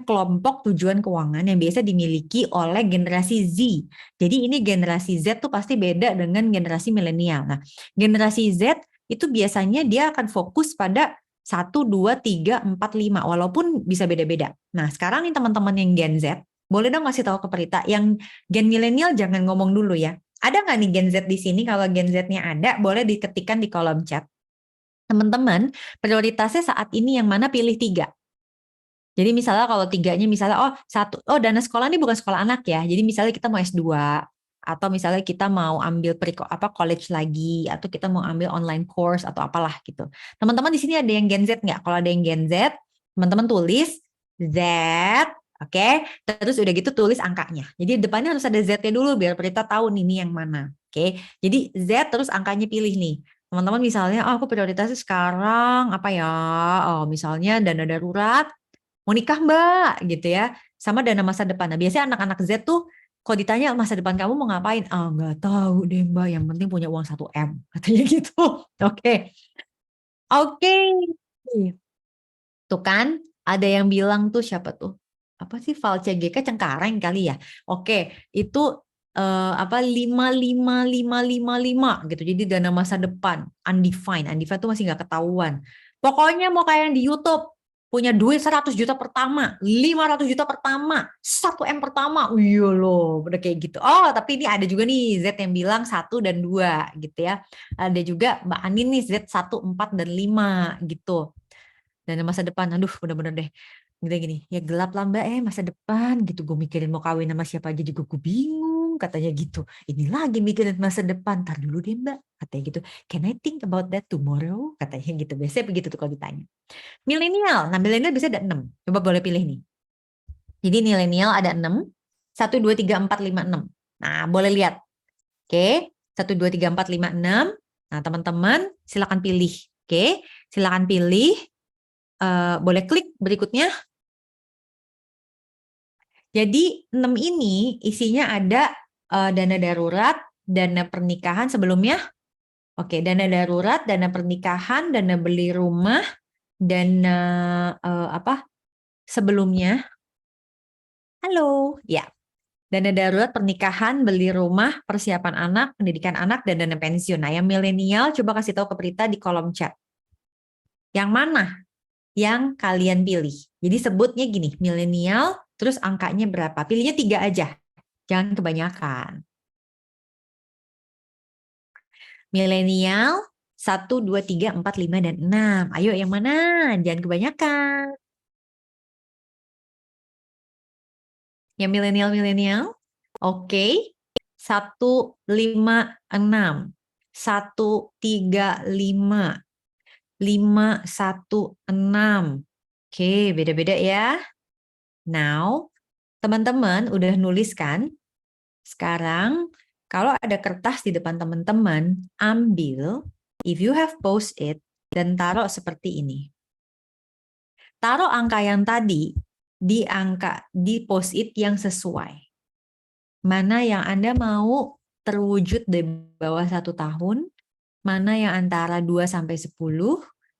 kelompok tujuan keuangan yang biasa dimiliki oleh generasi Z. Jadi ini generasi Z tuh pasti beda dengan generasi milenial. Nah, generasi Z itu biasanya dia akan fokus pada 1, 2, 3, 4, 5 walaupun bisa beda-beda. Nah, sekarang nih teman-teman yang Gen Z, boleh dong kasih tahu ke Prita yang Gen milenial jangan ngomong dulu ya. Ada nggak nih Gen Z di sini? Kalau Gen Z-nya ada, boleh diketikkan di kolom chat. Teman-teman, prioritasnya saat ini yang mana pilih 3. Jadi misalnya kalau 3-nya misalnya dana sekolah ini bukan sekolah anak ya. Jadi misalnya kita mau S2 atau misalnya kita mau ambil college lagi atau kita mau ambil online course atau apalah gitu. Teman-teman di sini ada yang Gen Z nggak? Kalau ada yang Gen Z, teman-teman tulis Z, oke? Terus udah gitu tulis angkanya. Jadi depannya harus ada Z-nya dulu biar kita tahu nih ini yang mana. Oke. Jadi Z terus angkanya pilih nih. Teman-teman misalnya, aku prioritasnya sekarang apa ya? Oh, misalnya dana darurat, mau nikah Mbak, gitu ya. Sama dana masa depan. Nah, biasanya anak-anak Z tuh, kalau ditanya masa depan kamu mau ngapain? Ah, nggak tahu deh Mbak, yang penting punya uang 1 M. Katanya gitu. Oke. Oke. Tuh kan, ada yang bilang tuh siapa tuh? Apa sih Valce GK Cengkareng kali ya? Oke, itu 555555 gitu. Jadi dana masa depan undefined. Undefined tuh masih nggak ketahuan. Pokoknya mau kayak yang di YouTube, punya duit 100 juta pertama, 500 juta pertama, 1 M pertama. Iya loh, udah kayak gitu. Oh, tapi ini ada juga nih Z yang bilang 1 dan 2 gitu ya. Ada juga Mbak Anin nih Z 1, 4, dan 5 gitu. Dan masa depan, aduh bener-bener deh. Gini, ya gelap lah Mbak masa depan gitu. Gue mikirin mau kawin sama siapa aja juga gue bingung. Katanya gitu. Ini lagi mikirin masa depan. Ntar dulu deh Mbak. Katanya gitu. Can I think about that tomorrow? Katanya gitu. Biasanya begitu tuh kalau ditanya. Milenial. Nah milenial bisa ada 6. Coba boleh pilih nih. Jadi milenial ada 6. 1, 2, 3, 4, 5, 6. Nah boleh lihat. Oke. 1, 2, 3, 4, 5, 6. Nah teman-teman silakan pilih. Oke. Silakan pilih. Boleh klik berikutnya. Jadi 6 ini isinya ada dana darurat, dana pernikahan sebelumnya. Oke, dana darurat, dana pernikahan, dana beli rumah, dana sebelumnya. Halo, ya. Dana darurat, pernikahan, beli rumah, persiapan anak, pendidikan anak, dan dana pensiun. Nah, yang milenial coba kasih tahu ke Prita di kolom chat. Yang mana yang kalian pilih? Jadi sebutnya gini, milenial, terus angkanya berapa? Pilihnya 3 aja, jangan kebanyakan. Milenial 1, 2, 3, 4, 5, dan 6. Ayo yang mana? Jangan kebanyakan. Yang milenial. Oke. 1, 5, 6. 1, 3, 5. 5, 1, 6. Oke, beda-beda ya. Now, teman-teman udah nulis kan? Sekarang Kalau ada kertas di depan teman-teman, ambil, if you have post-it, dan taruh seperti ini. Taruh angka yang tadi di post-it yang sesuai. Mana yang Anda mau terwujud di bawah 1 tahun, mana yang antara 2-10,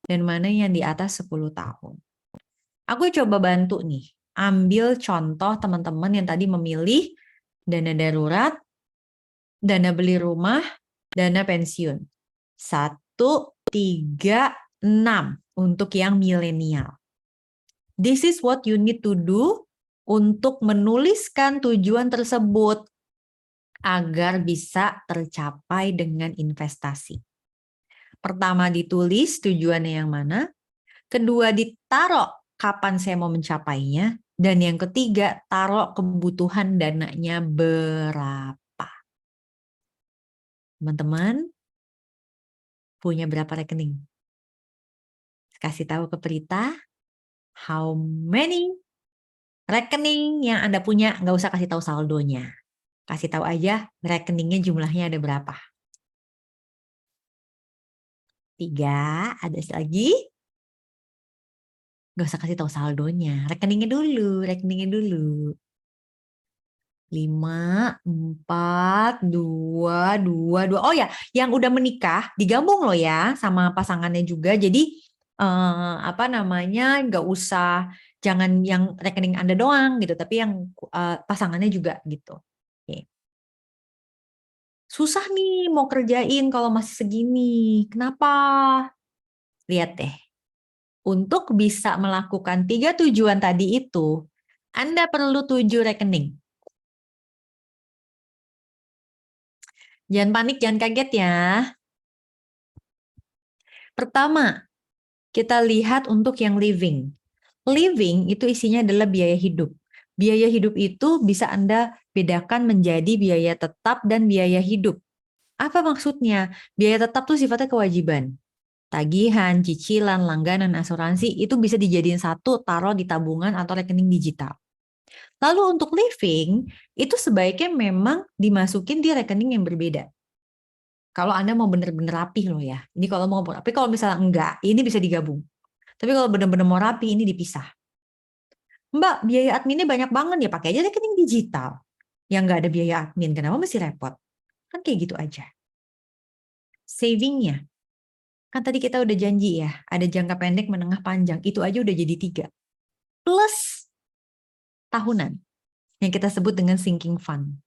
dan mana yang di atas 10 tahun. Aku coba bantu nih, ambil contoh teman-teman yang tadi memilih dana darurat, dana beli rumah, dana pensiun. 1, 3, 6 untuk yang milenial. This is what you need to do untuk menuliskan tujuan tersebut agar bisa tercapai dengan investasi. Pertama ditulis tujuannya yang mana, kedua ditaruh kapan saya mau mencapainya, dan yang ketiga taruh kebutuhan dananya berapa. Teman-teman punya berapa rekening? Kasih tahu ke Prita, how many rekening yang Anda punya, nggak usah kasih tahu saldonya. Kasih tahu aja rekeningnya jumlahnya ada berapa. 3, ada lagi. Nggak usah kasih tahu saldonya. Rekeningnya dulu. 5, 4, 2, 2, 2. Oh ya, yang udah menikah digabung loh ya sama pasangannya juga. Jadi apa namanya, nggak usah, jangan yang rekening Anda doang gitu, tapi yang pasangannya juga gitu. Oke. Susah nih mau kerjain kalau masih segini. Kenapa? Lihat deh. Untuk bisa melakukan 3 tujuan tadi itu, Anda perlu 7 rekening. Jangan panik, jangan kaget ya. Pertama, kita lihat untuk yang living. Living itu isinya adalah biaya hidup. Biaya hidup itu bisa Anda bedakan menjadi biaya tetap dan biaya hidup. Apa maksudnya? Biaya tetap itu sifatnya kewajiban. Tagihan, cicilan, langganan, asuransi itu bisa dijadiin satu, taruh di tabungan atau rekening digital. Lalu untuk living, itu sebaiknya memang dimasukin di rekening yang berbeda. Kalau Anda mau bener-bener rapih loh ya. Ini kalau mau rapi, kalau misalnya enggak, ini bisa digabung. Tapi kalau bener-bener mau rapi, ini dipisah. Mbak, biaya adminnya banyak banget ya, pakai aja rekening digital. Yang nggak ada biaya admin, kenapa mesti repot? Kan kayak gitu aja. Savingnya, kan tadi kita udah janji ya, ada jangka pendek, menengah, panjang. Itu aja udah jadi 3. Plus tahunan, yang kita sebut dengan sinking fund.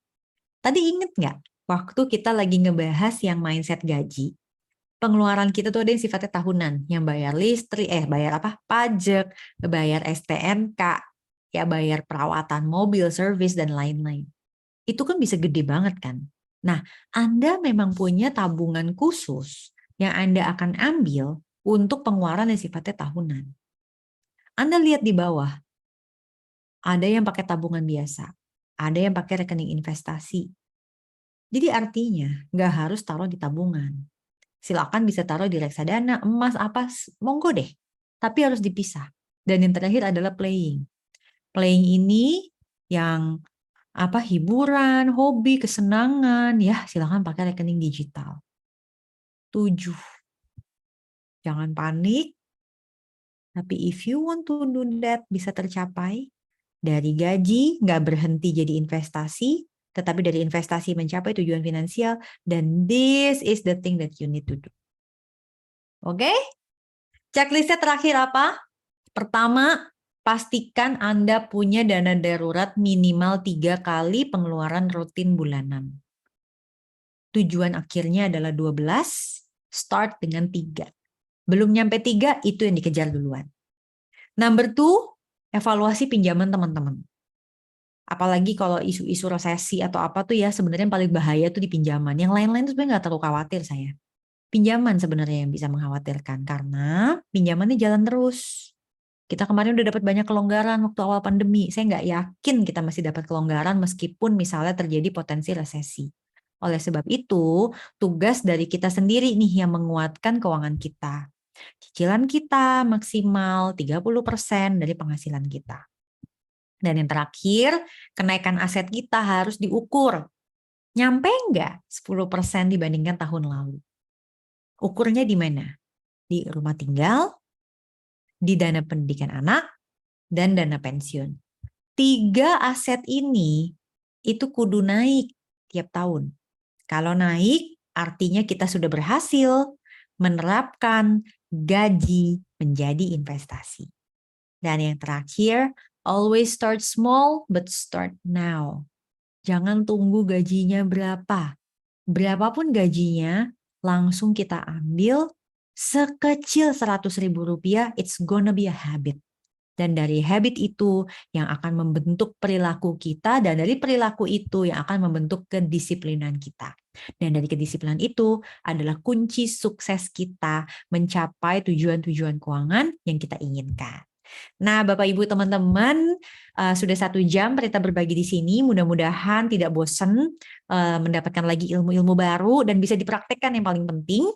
Tadi inget nggak, waktu kita lagi ngebahas yang mindset gaji, pengeluaran kita tuh ada yang sifatnya tahunan, yang bayar listrik, bayar apa? Pajak, bayar STNK, ya bayar perawatan mobil, service, dan lain-lain. Itu kan bisa gede banget kan? Nah, Anda memang punya tabungan khusus yang Anda akan ambil untuk pengeluaran yang sifatnya tahunan. Anda lihat di bawah, ada yang pakai tabungan biasa, ada yang pakai rekening investasi. Jadi artinya nggak harus taruh di tabungan. Silakan bisa taruh di reksadana, emas, apa, monggo deh. Tapi harus dipisah. Dan yang terakhir adalah playing. Playing ini yang apa, hiburan, hobi, kesenangan, ya silakan pakai rekening digital. 7. Jangan panik. Tapi if you want to do that, bisa tercapai. Dari gaji, nggak berhenti jadi investasi, tetapi dari investasi mencapai tujuan finansial, dan this is the thing that you need to do. Oke? Checklistnya terakhir apa? Pertama, pastikan Anda punya dana darurat minimal 3 kali pengeluaran rutin bulanan. Tujuan akhirnya adalah 12, start dengan 3. Belum nyampe 3, itu yang dikejar duluan. Number 2, evaluasi pinjaman teman-teman. Apalagi kalau isu-isu resesi atau apa tuh ya, sebenarnya yang paling bahaya tuh di pinjaman. Yang lain-lain tuh sebenarnya nggak terlalu khawatir saya. Pinjaman sebenarnya yang bisa mengkhawatirkan, karena pinjamannya jalan terus. Kita kemarin udah dapat banyak kelonggaran waktu awal pandemi. Saya nggak yakin kita masih dapat kelonggaran meskipun misalnya terjadi potensi resesi. Oleh sebab itu, tugas dari kita sendiri nih yang menguatkan keuangan kita. Cicilan kita maksimal 30% dari penghasilan kita. Dan yang terakhir, kenaikan aset kita harus diukur. Nyampe nggak 10% dibandingkan tahun lalu? Ukurnya di mana? Di rumah tinggal, di dana pendidikan anak, dan dana pensiun. 3 aset ini itu kudu naik tiap tahun. Kalau naik, artinya kita sudah berhasil menerapkan gaji menjadi investasi. Dan yang terakhir, always start small but start now. Jangan tunggu gajinya berapa. Berapapun gajinya, langsung kita ambil sekecil 100.000 rupiah, it's gonna be a habit. Dan dari habit itu yang akan membentuk perilaku kita, dan dari perilaku itu yang akan membentuk kedisiplinan kita. Dan dari kedisiplinan itu adalah kunci sukses kita mencapai tujuan-tujuan keuangan yang kita inginkan. Nah, Bapak Ibu teman-teman, sudah 1 jam Prita berbagi di sini. Mudah-mudahan tidak bosan mendapatkan lagi ilmu-ilmu baru dan bisa dipraktekkan yang paling penting.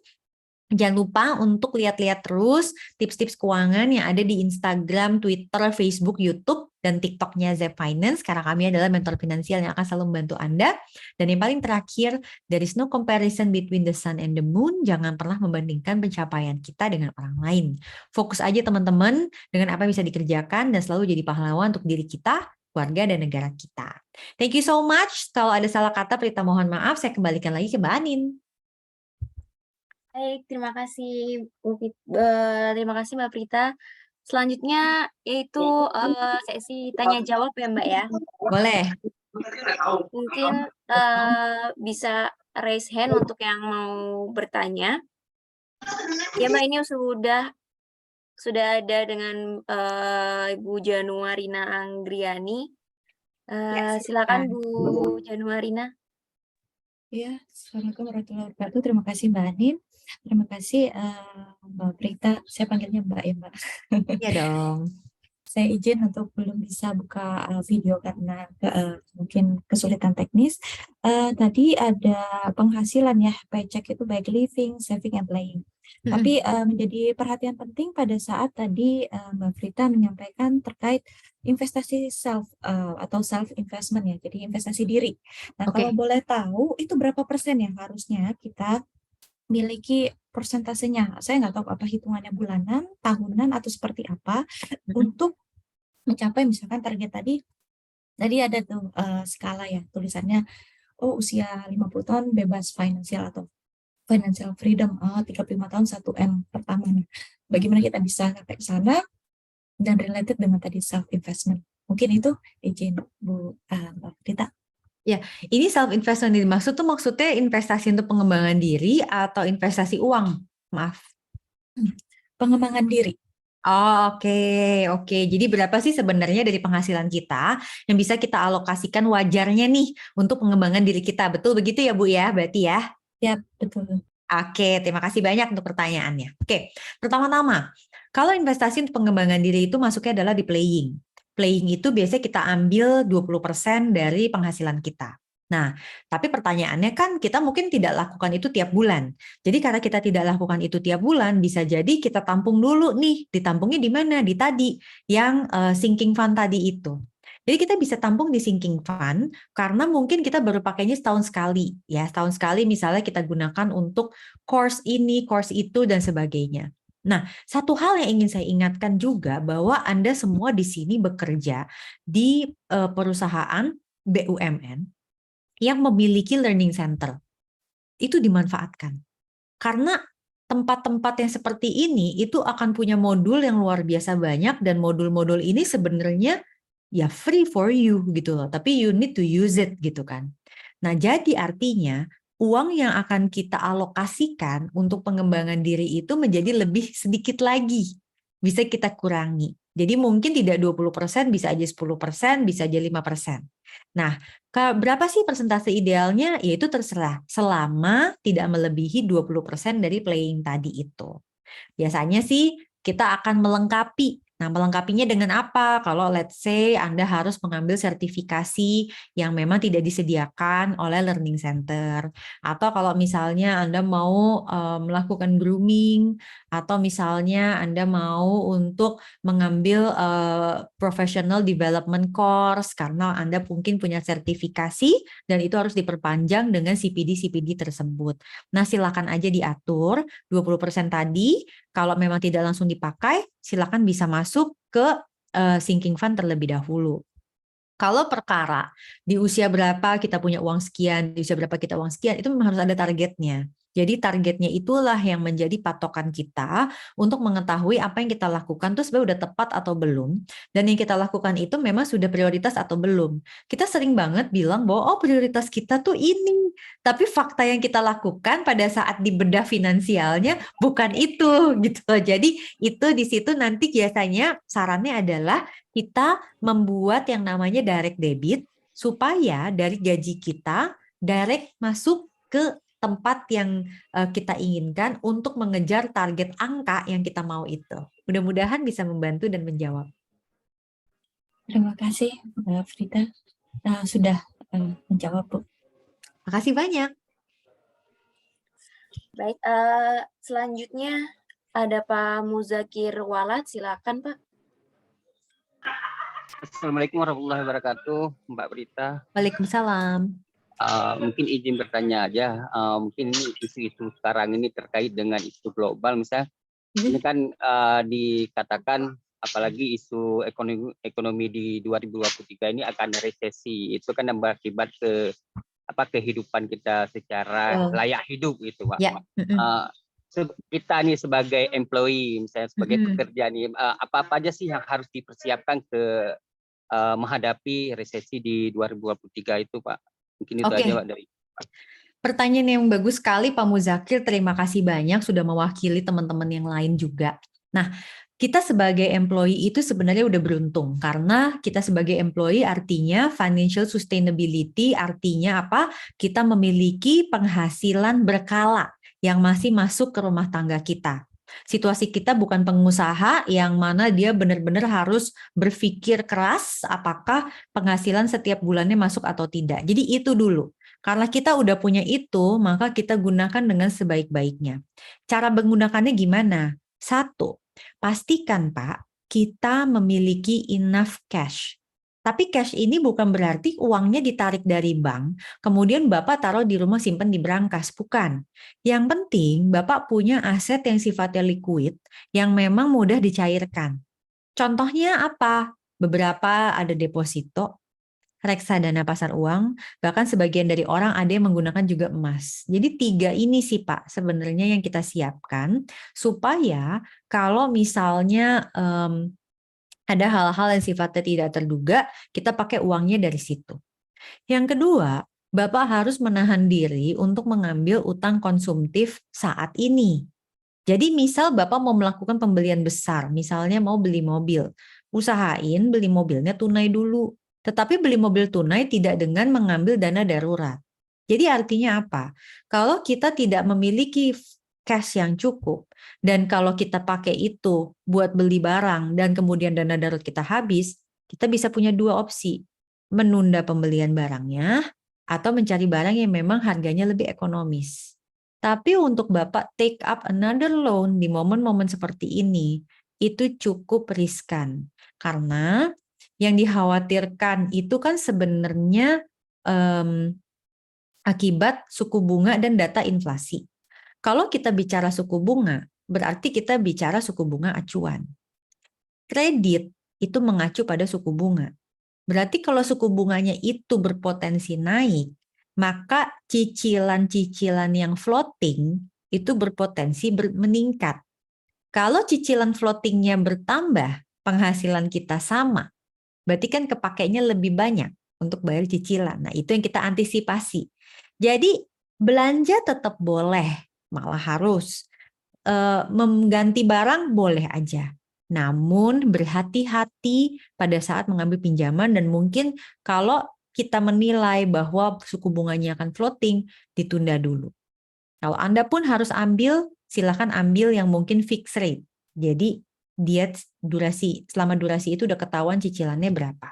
Jangan lupa untuk lihat-lihat terus tips-tips keuangan yang ada di Instagram, Twitter, Facebook, YouTube, dan TikToknya Zep Finance, karena kami adalah mentor finansial yang akan selalu membantu Anda. Dan yang paling terakhir, there is no comparison between the sun and the moon. Jangan pernah membandingkan pencapaian kita dengan orang lain. Fokus aja teman-teman dengan apa yang bisa dikerjakan dan selalu jadi pahlawan untuk diri kita, keluarga, dan negara kita. Thank you so much. Kalau ada salah kata, Prita mohon maaf. Saya kembalikan lagi ke Mbak Anin. Baik, terima kasih terima kasih Mbak Prita. Selanjutnya yaitu sesi tanya jawab ya Mbak ya. Boleh. Mungkin bisa raise hand untuk yang mau bertanya. Ya Mbak, ini sudah ada dengan Ibu Januarina Anggriani. Silakan Bu Januarina. Ya, Assalamualaikum warahmatullahi wabarakatuh. Terima kasih Mbak Anin. Terima kasih Mbak Prita. Saya panggilnya Mbak ya Mbak. Iya dong. Saya izin untuk belum bisa buka video karena mungkin kesulitan teknis. Tadi ada penghasilan ya, paycheck itu baik living, saving, and playing. Tapi menjadi perhatian penting pada saat tadi Mbak Prita menyampaikan terkait investasi atau self investment ya, jadi investasi diri. Nah, kalau boleh tahu itu berapa persen yang harusnya kita miliki persentasenya? Saya nggak tahu apa hitungannya bulanan, tahunan, atau seperti apa untuk mencapai misalkan target tadi ada tuh skala ya, tulisannya usia 50 tahun bebas finansial atau financial freedom, 35 tahun 1M pertamanya. Bagaimana kita bisa sampai ke sana dan related dengan tadi self investment. Mungkin itu izin Bu Mbak Rita. Ya, ini self investment yang dimaksud tuh maksudnya investasi untuk pengembangan diri atau investasi uang? Maaf. Pengembangan diri. Oh, oke. Jadi berapa sih sebenarnya dari penghasilan kita yang bisa kita alokasikan wajarnya nih untuk pengembangan diri kita? Betul begitu ya Bu ya, berarti ya? Ya, betul. Oke, terima kasih banyak untuk pertanyaannya. Oke, pertama-tama, kalau investasi untuk pengembangan diri itu masuknya adalah di playing. Playing itu biasanya kita ambil 20% dari penghasilan kita. Nah, tapi pertanyaannya kan kita mungkin tidak lakukan itu tiap bulan. Jadi karena kita tidak lakukan itu tiap bulan, bisa jadi kita tampung dulu nih. Ditampungnya di mana? Di tadi, yang sinking fund tadi itu. Jadi kita bisa tampung di sinking fund karena mungkin kita baru pakainya setahun sekali. Ya, setahun sekali misalnya kita gunakan untuk course ini, course itu, dan sebagainya. Nah, satu hal yang ingin saya ingatkan juga bahwa Anda semua di sini bekerja di perusahaan BUMN yang memiliki learning center. Itu dimanfaatkan. Karena tempat-tempat yang seperti ini itu akan punya modul yang luar biasa banyak, dan modul-modul ini sebenarnya ya free for you gitu loh. Tapi you need to use it gitu kan. Nah, jadi artinya uang yang akan kita alokasikan untuk pengembangan diri itu menjadi lebih sedikit lagi. Bisa kita kurangi. Jadi mungkin tidak 20%, bisa aja 10%, bisa aja 5%. Nah, berapa sih persentase idealnya? Ya itu terserah. Selama tidak melebihi 20% dari playing tadi itu. Biasanya sih kita akan melengkapi Nah, melengkapinya dengan apa? Kalau let's say Anda harus mengambil sertifikasi yang memang tidak disediakan oleh Learning Center. Atau kalau misalnya Anda mau melakukan grooming, atau misalnya Anda mau untuk mengambil professional development course karena Anda mungkin punya sertifikasi dan itu harus diperpanjang dengan CPD-CPD tersebut. Nah, silakan aja diatur 20% tadi. Kalau memang tidak langsung dipakai, silakan bisa masuk ke sinking fund terlebih dahulu. Kalau perkara di usia berapa kita punya uang sekian, di usia berapa kita uang sekian, itu memang harus ada targetnya. Jadi targetnya itulah yang menjadi patokan kita untuk mengetahui apa yang kita lakukan itu sebenarnya udah tepat atau belum. Dan yang kita lakukan itu memang sudah prioritas atau belum. Kita sering banget bilang bahwa prioritas kita tuh ini. Tapi fakta yang kita lakukan pada saat dibedah finansialnya bukan itu gitu. Jadi itu di situ nanti biasanya sarannya adalah kita membuat yang namanya direct debit supaya dari gaji kita direct masuk ke tempat yang kita inginkan untuk mengejar target angka yang kita mau itu. Mudah-mudahan bisa membantu dan menjawab. Terima kasih Mbak Frida sudah menjawab, Bu. Makasih banyak. Baik, selanjutnya ada Pak Muzakir Walad, silakan Pak. Assalamualaikum warahmatullahi wabarakatuh, Mbak Brita. Waalaikumsalam. Mungkin izin bertanya aja, mungkin isu-isu sekarang ini terkait dengan isu global, misalnya ini kan dikatakan apalagi isu ekonomi di 2023 ini akan resesi, itu kan berakibat ke kehidupan kita secara layak hidup gitu, Pak. Ya. Kita nih sebagai employee, misalnya sebagai pekerja nih, apa aja sih yang harus dipersiapkan ke menghadapi resesi di 2023 itu, Pak? Mungkin itu aja, Pak, dari Pertanyaan yang bagus sekali, Pak Muzakir. Terima kasih banyak sudah mewakili teman-teman yang lain juga. Nah, kita sebagai employee itu sebenarnya udah beruntung karena kita sebagai employee artinya financial sustainability, artinya apa? Kita memiliki penghasilan berkala yang masih masuk ke rumah tangga kita. Situasi kita bukan pengusaha yang mana dia benar-benar harus berpikir keras apakah penghasilan setiap bulannya masuk atau tidak. Jadi itu dulu. Karena kita udah punya itu, maka kita gunakan dengan sebaik-baiknya. Cara menggunakannya gimana? 1, pastikan Pak, kita memiliki enough cash. Tapi cash ini bukan berarti uangnya ditarik dari bank, kemudian Bapak taruh di rumah simpan di brankas, bukan. Yang penting Bapak punya aset yang sifatnya liquid, yang memang mudah dicairkan. Contohnya apa? Beberapa ada deposito, reksadana pasar uang, bahkan sebagian dari orang ada yang menggunakan juga emas. Jadi 3 ini sih Pak sebenarnya yang kita siapkan supaya kalau misalnya ada hal-hal yang sifatnya tidak terduga, kita pakai uangnya dari situ. Yang kedua, Bapak harus menahan diri untuk mengambil utang konsumtif saat ini. Jadi misal Bapak mau melakukan pembelian besar, misalnya mau beli mobil, usahain beli mobilnya tunai dulu. Tetapi beli mobil tunai tidak dengan mengambil dana darurat. Jadi artinya apa? Kalau kita tidak memiliki cash yang cukup, dan kalau kita pakai itu buat beli barang dan kemudian dana darurat kita habis, kita bisa punya 2 opsi. Menunda pembelian barangnya atau mencari barang yang memang harganya lebih ekonomis. Tapi untuk Bapak take up another loan di momen-momen seperti ini, itu cukup riskan. Karena yang dikhawatirkan itu kan sebenarnya akibat suku bunga dan data inflasi. Kalau kita bicara suku bunga, berarti kita bicara suku bunga acuan. Kredit itu mengacu pada suku bunga. Berarti kalau suku bunganya itu berpotensi naik, maka cicilan-cicilan yang floating itu berpotensi meningkat. Kalau cicilan floatingnya bertambah, penghasilan kita sama, berarti kan kepakainya lebih banyak untuk bayar cicilan. Nah, itu yang kita antisipasi. Jadi, belanja tetap boleh, malah harus. Mengganti barang boleh aja. Namun berhati-hati pada saat mengambil pinjaman dan mungkin kalau kita menilai bahwa suku bunganya akan floating, ditunda dulu. Kalau Anda pun harus ambil, silakan ambil yang mungkin fixed rate. Jadi selama durasi itu udah ketahuan cicilannya berapa.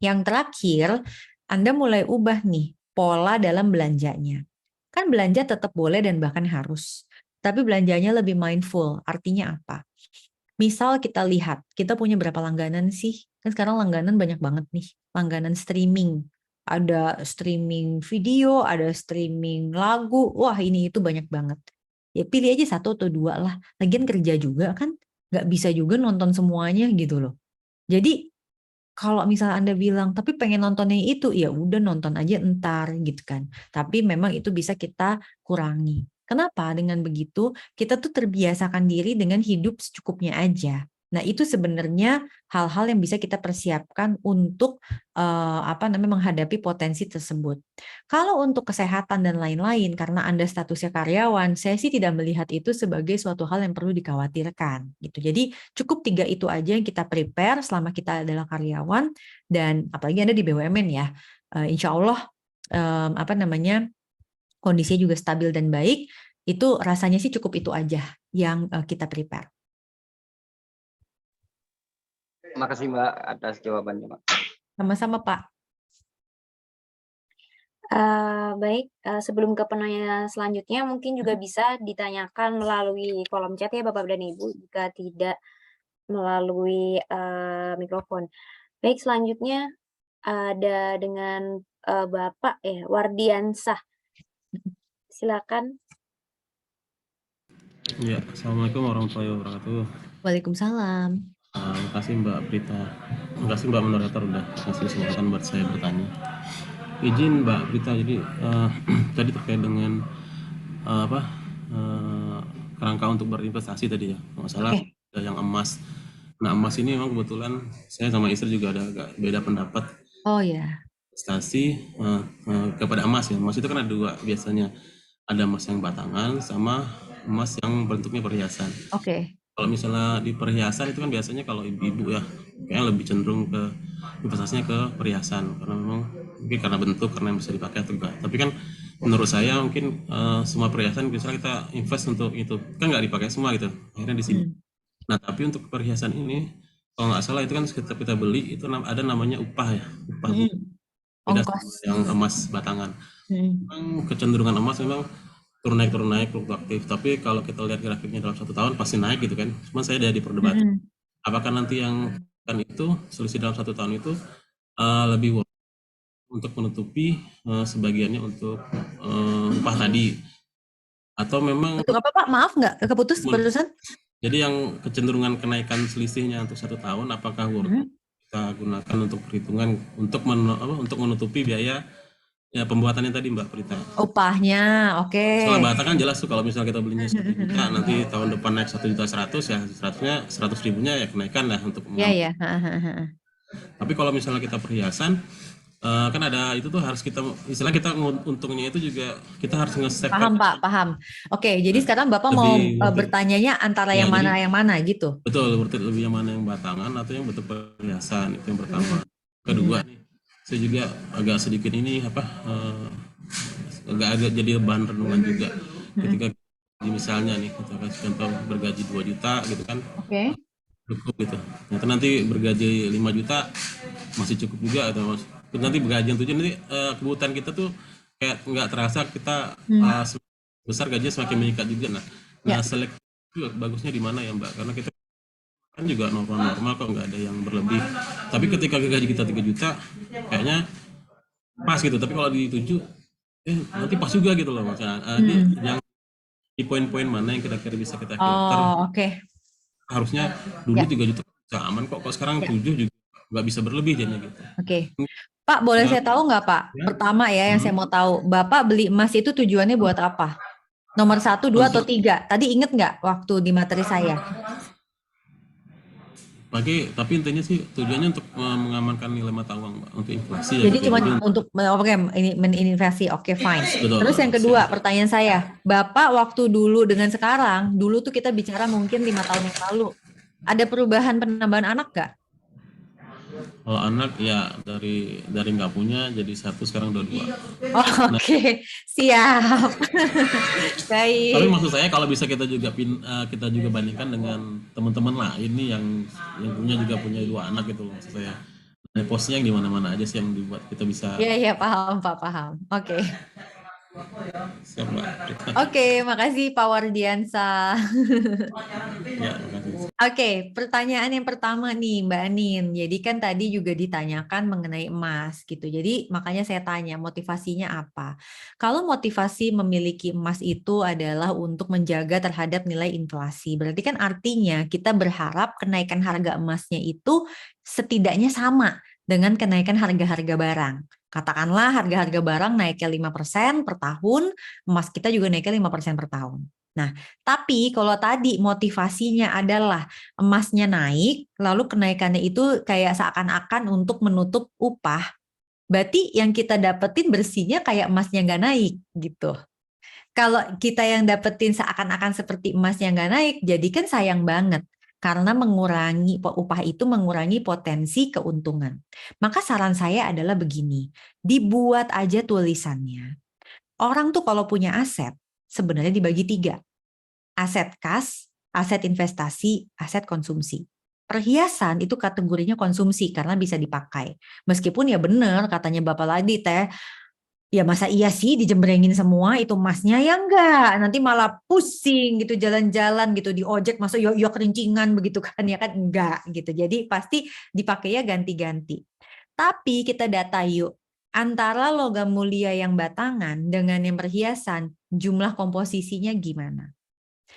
Yang terakhir, Anda mulai ubah nih pola dalam belanjanya. Kan belanja tetap boleh dan bahkan harus. Tapi belanjanya lebih mindful. Artinya apa? Misal kita lihat, kita punya berapa langganan sih? Kan sekarang langganan banyak banget nih. Langganan streaming. Ada streaming video, ada streaming lagu. Wah, ini itu banyak banget. Ya pilih aja 1 atau 2 lah. Lagian kerja juga kan. Nggak bisa juga nonton semuanya gitu loh. Jadi kalau misalnya Anda bilang, tapi pengen nonton yang itu, ya udah nonton aja entar gitu kan. Tapi memang itu bisa kita kurangi. Kenapa? Dengan begitu, kita tuh terbiasakan diri dengan hidup secukupnya aja. Nah, itu sebenarnya hal-hal yang bisa kita persiapkan untuk menghadapi potensi tersebut. Kalau untuk kesehatan dan lain-lain, karena Anda statusnya karyawan, saya sih tidak melihat itu sebagai suatu hal yang perlu dikhawatirkan. Gitu. Jadi cukup 3 itu aja yang kita prepare selama kita adalah karyawan, dan apalagi Anda di BUMN ya, insya Allah kondisinya juga stabil dan baik. Itu rasanya sih cukup itu aja yang kita prepare. Terima kasih Mbak atas jawabannya, Mbak. Sama-sama Pak. Baik, sebelum ke penanya selanjutnya mungkin juga bisa ditanyakan melalui kolom chat ya Bapak dan Ibu jika tidak melalui mikrofon. Baik, selanjutnya ada dengan Bapak Wardiansah. Silakan. Ya, Assalamualaikum warahmatullahi wabarakatuh. Waalaikumsalam. Terima kasih Mbak Prita. Terima kasih Mbak Moderator udah kasih kesempatan buat saya bertanya. Izin Mbak Prita, jadi tadi terkait dengan kerangka untuk berinvestasi tadi ya, nggak salah ada yang emas. Nah emas ini memang kebetulan saya sama istri juga ada agak beda pendapat. Oh ya. Investasi kepada emas ya. Emas itu kan ada 2 biasanya. Ada emas yang batangan sama emas yang bentuknya perhiasan. Oke. Kalau misalnya di perhiasan itu kan biasanya kalau ibu-ibu ya kayaknya lebih cenderung ke investasinya ke perhiasan karena memang mungkin karena bentuk, karena bisa dipakai atau enggak. Tapi kan menurut saya mungkin semua perhiasan misalnya kita invest untuk itu kan nggak dipakai semua gitu, akhirnya di sini. Nah tapi untuk perhiasan ini kalau nggak salah itu kan setiap kita beli itu ada namanya upah ya, upah beda sama yang emas batangan. Memang kecenderungan emas memang turun naik fluktuatif, tapi kalau kita lihat grafiknya dalam 1 tahun pasti naik gitu kan. Cuma saya ada di perdebatan apakah nanti yang kan itu selisih dalam 1 tahun itu lebih worth untuk menutupi sebagiannya untuk upah tadi, atau memang untuk apa Pak? Maaf nggak keputus barusan? Jadi yang kecenderungan kenaikan selisihnya untuk 1 tahun apakah worth kita gunakan untuk perhitungan untuk menutupi biaya ya pembuatannya tadi Mbak Prita. Upahnya, oke. Soal batangan kan jelas tuh kalau misalnya kita belinya 1 juta, nanti tahun depan naik 1.100.000 ya 100.000-nya ya kenaikan lah untuk. Iya. Tapi kalau misalnya kita perhiasan, kan ada itu tuh harus kita istilah kita untungnya itu juga kita harus nge-save. Paham Pak, paham. Oke, jadi sekarang Bapak mau bertanyanya antara yang mana gitu. Betul, lebih yang mana yang batangan atau yang bentuk perhiasan, itu yang pertama. Kedua nih, saya juga agak sedikit ini agak jadi bahan renungan juga ketika misalnya nih kita kasih contoh bergaji 2 juta gitu kan. Oke. Cukup gitu. Nanti bergaji 5 juta masih cukup juga atau nanti bergaji yang 7 nanti kebutuhan kita tuh kayak nggak terasa kita besar gajinya semakin meningkat juga. Nah selektif itu bagusnya di mana ya Mbak? Karena kita kan juga normal kok nggak ada yang berlebih. Tapi ketika gaji kita 3 juta kayaknya pas gitu. Tapi kalau di 7 nanti pas juga gitu loh maksudnya. Yang di poin-poin mana yang kira-kira bisa kita filter. Oke. Harusnya dulu 3 juta bisa aman kok sekarang 7 juga nggak bisa berlebih jadinya gitu. Oke. Pak, boleh saya tahu nggak Pak? Pertama ya yang saya mau tahu, Bapak beli emas itu tujuannya buat apa? Nomor 1, 2, atau 3? Tadi inget nggak waktu di materi saya? Tapi intinya sih tujuannya untuk mengamankan nilai mata uang Mbak, untuk inflasi. Jadi cuma untuk meninvestasi, oke fine. Betul, terus yang kedua pertanyaan saya, Bapak waktu dulu dengan sekarang, dulu tuh kita bicara mungkin 5 tahun yang lalu, ada perubahan penambahan anak nggak? Kalau anak ya dari nggak punya jadi 1 sekarang 2. Oh, oke, siap. Tapi Baik. maksud saya kalau bisa kita juga kita juga bandingkan dengan teman-teman lain nih yang juga punya 2 anak gitu loh maksud saya. Nah, posnya yang di mana-mana aja sih yang dibuat kita bisa Iya, iya, paham, Pak, paham. Oke. siap Mbak. Oke, makasih Pak Wardiansa. Ya, terima kasih. Oke, pertanyaan yang pertama nih Mbak Anin. Jadi kan tadi juga ditanyakan mengenai emas gitu. Jadi makanya saya tanya motivasinya apa? Kalau motivasi memiliki emas itu adalah untuk menjaga terhadap nilai inflasi. Berarti kan artinya kita berharap kenaikan harga emasnya itu setidaknya sama dengan kenaikan harga-harga barang. Katakanlah harga-harga barang naiknya 5% per tahun, emas kita juga naiknya 5% per tahun. Nah, tapi kalau tadi motivasinya adalah emasnya naik, lalu kenaikannya itu kayak seakan-akan untuk menutup upah, berarti yang kita dapetin bersihnya kayak emasnya nggak naik gitu. Kalau kita yang dapetin seakan-akan seperti emasnya nggak naik, jadi kan sayang banget. Karena mengurangi upah itu mengurangi potensi keuntungan. Maka saran saya adalah begini, dibuat aja tulisannya. Orang tuh kalau punya aset, sebenarnya dibagi 3. Aset kas, aset investasi, aset konsumsi. Perhiasan itu kategorinya konsumsi karena bisa dipakai. Meskipun ya benar katanya Bapak Ladi teh, ya masa iya sih dijembrengin semua itu emasnya, ya enggak. Nanti malah pusing gitu jalan-jalan gitu di ojek masa yo kerincingan begitu kan, ya kan enggak gitu. Jadi pasti dipakai ya ganti-ganti. Tapi kita data yuk, antara logam mulia yang batangan dengan yang perhiasan, jumlah komposisinya gimana?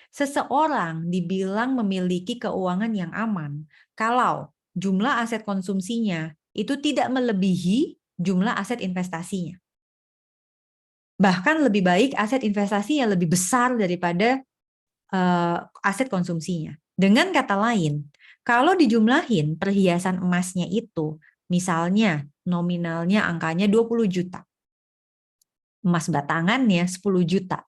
Seseorang dibilang memiliki keuangan yang aman kalau jumlah aset konsumsinya itu tidak melebihi jumlah aset investasinya. Bahkan lebih baik aset investasinya lebih besar daripada aset konsumsinya. Dengan kata lain, kalau dijumlahin perhiasan emasnya itu, misalnya nominalnya angkanya 20 juta, emas batangannya 10 juta,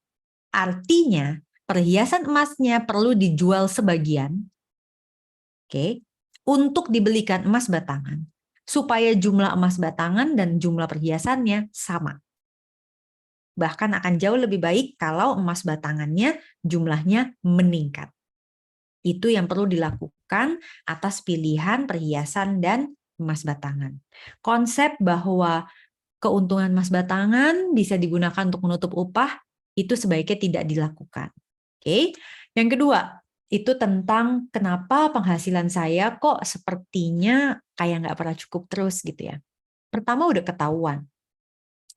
artinya perhiasan emasnya perlu dijual sebagian, oke, untuk dibelikan emas batangan, supaya jumlah emas batangan dan jumlah perhiasannya sama. Bahkan akan jauh lebih baik kalau emas batangannya jumlahnya meningkat. Itu yang perlu dilakukan atas pilihan perhiasan dan emas batangan. Konsep bahwa keuntungan emas batangan bisa digunakan untuk menutup upah, itu sebaiknya tidak dilakukan. Oke. Yang kedua, itu tentang kenapa penghasilan saya kok sepertinya kayak nggak pernah cukup terus gitu ya. Pertama udah ketahuan,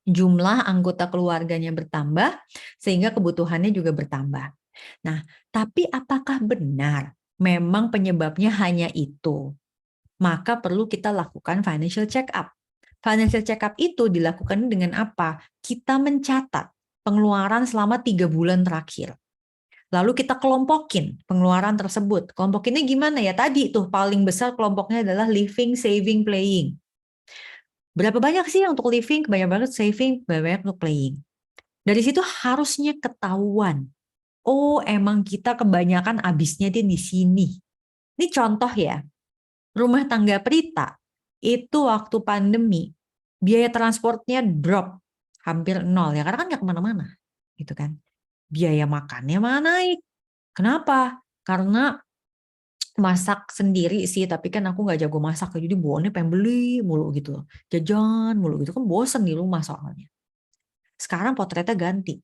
jumlah anggota keluarganya bertambah sehingga kebutuhannya juga bertambah. Nah, tapi apakah benar memang penyebabnya hanya itu? Maka perlu kita lakukan financial check-up. Financial check-up itu dilakukan dengan apa? Kita mencatat pengeluaran selama 3 bulan terakhir. Lalu kita kelompokin pengeluaran tersebut. Kelompokinnya gimana ya? Tadi tuh paling besar kelompoknya adalah living, saving, playing. Berapa banyak sih untuk living? Banyak banget saving, banyak untuk playing. Dari situ harusnya ketahuan. Oh, emang kita kebanyakan habisnya di sini. Ini contoh ya. Rumah tangga Prita itu waktu pandemi biaya transportnya drop hampir nol ya, karena kan nggak kemana-mana gitu kan. Biaya makannya mana naik. Kenapa? Karena masak sendiri sih, tapi kan aku nggak jago masak, jadi bawaannya pengen beli mulu gitu, jajan mulu gitu kan, bosen di rumah soalnya. Sekarang potretnya ganti.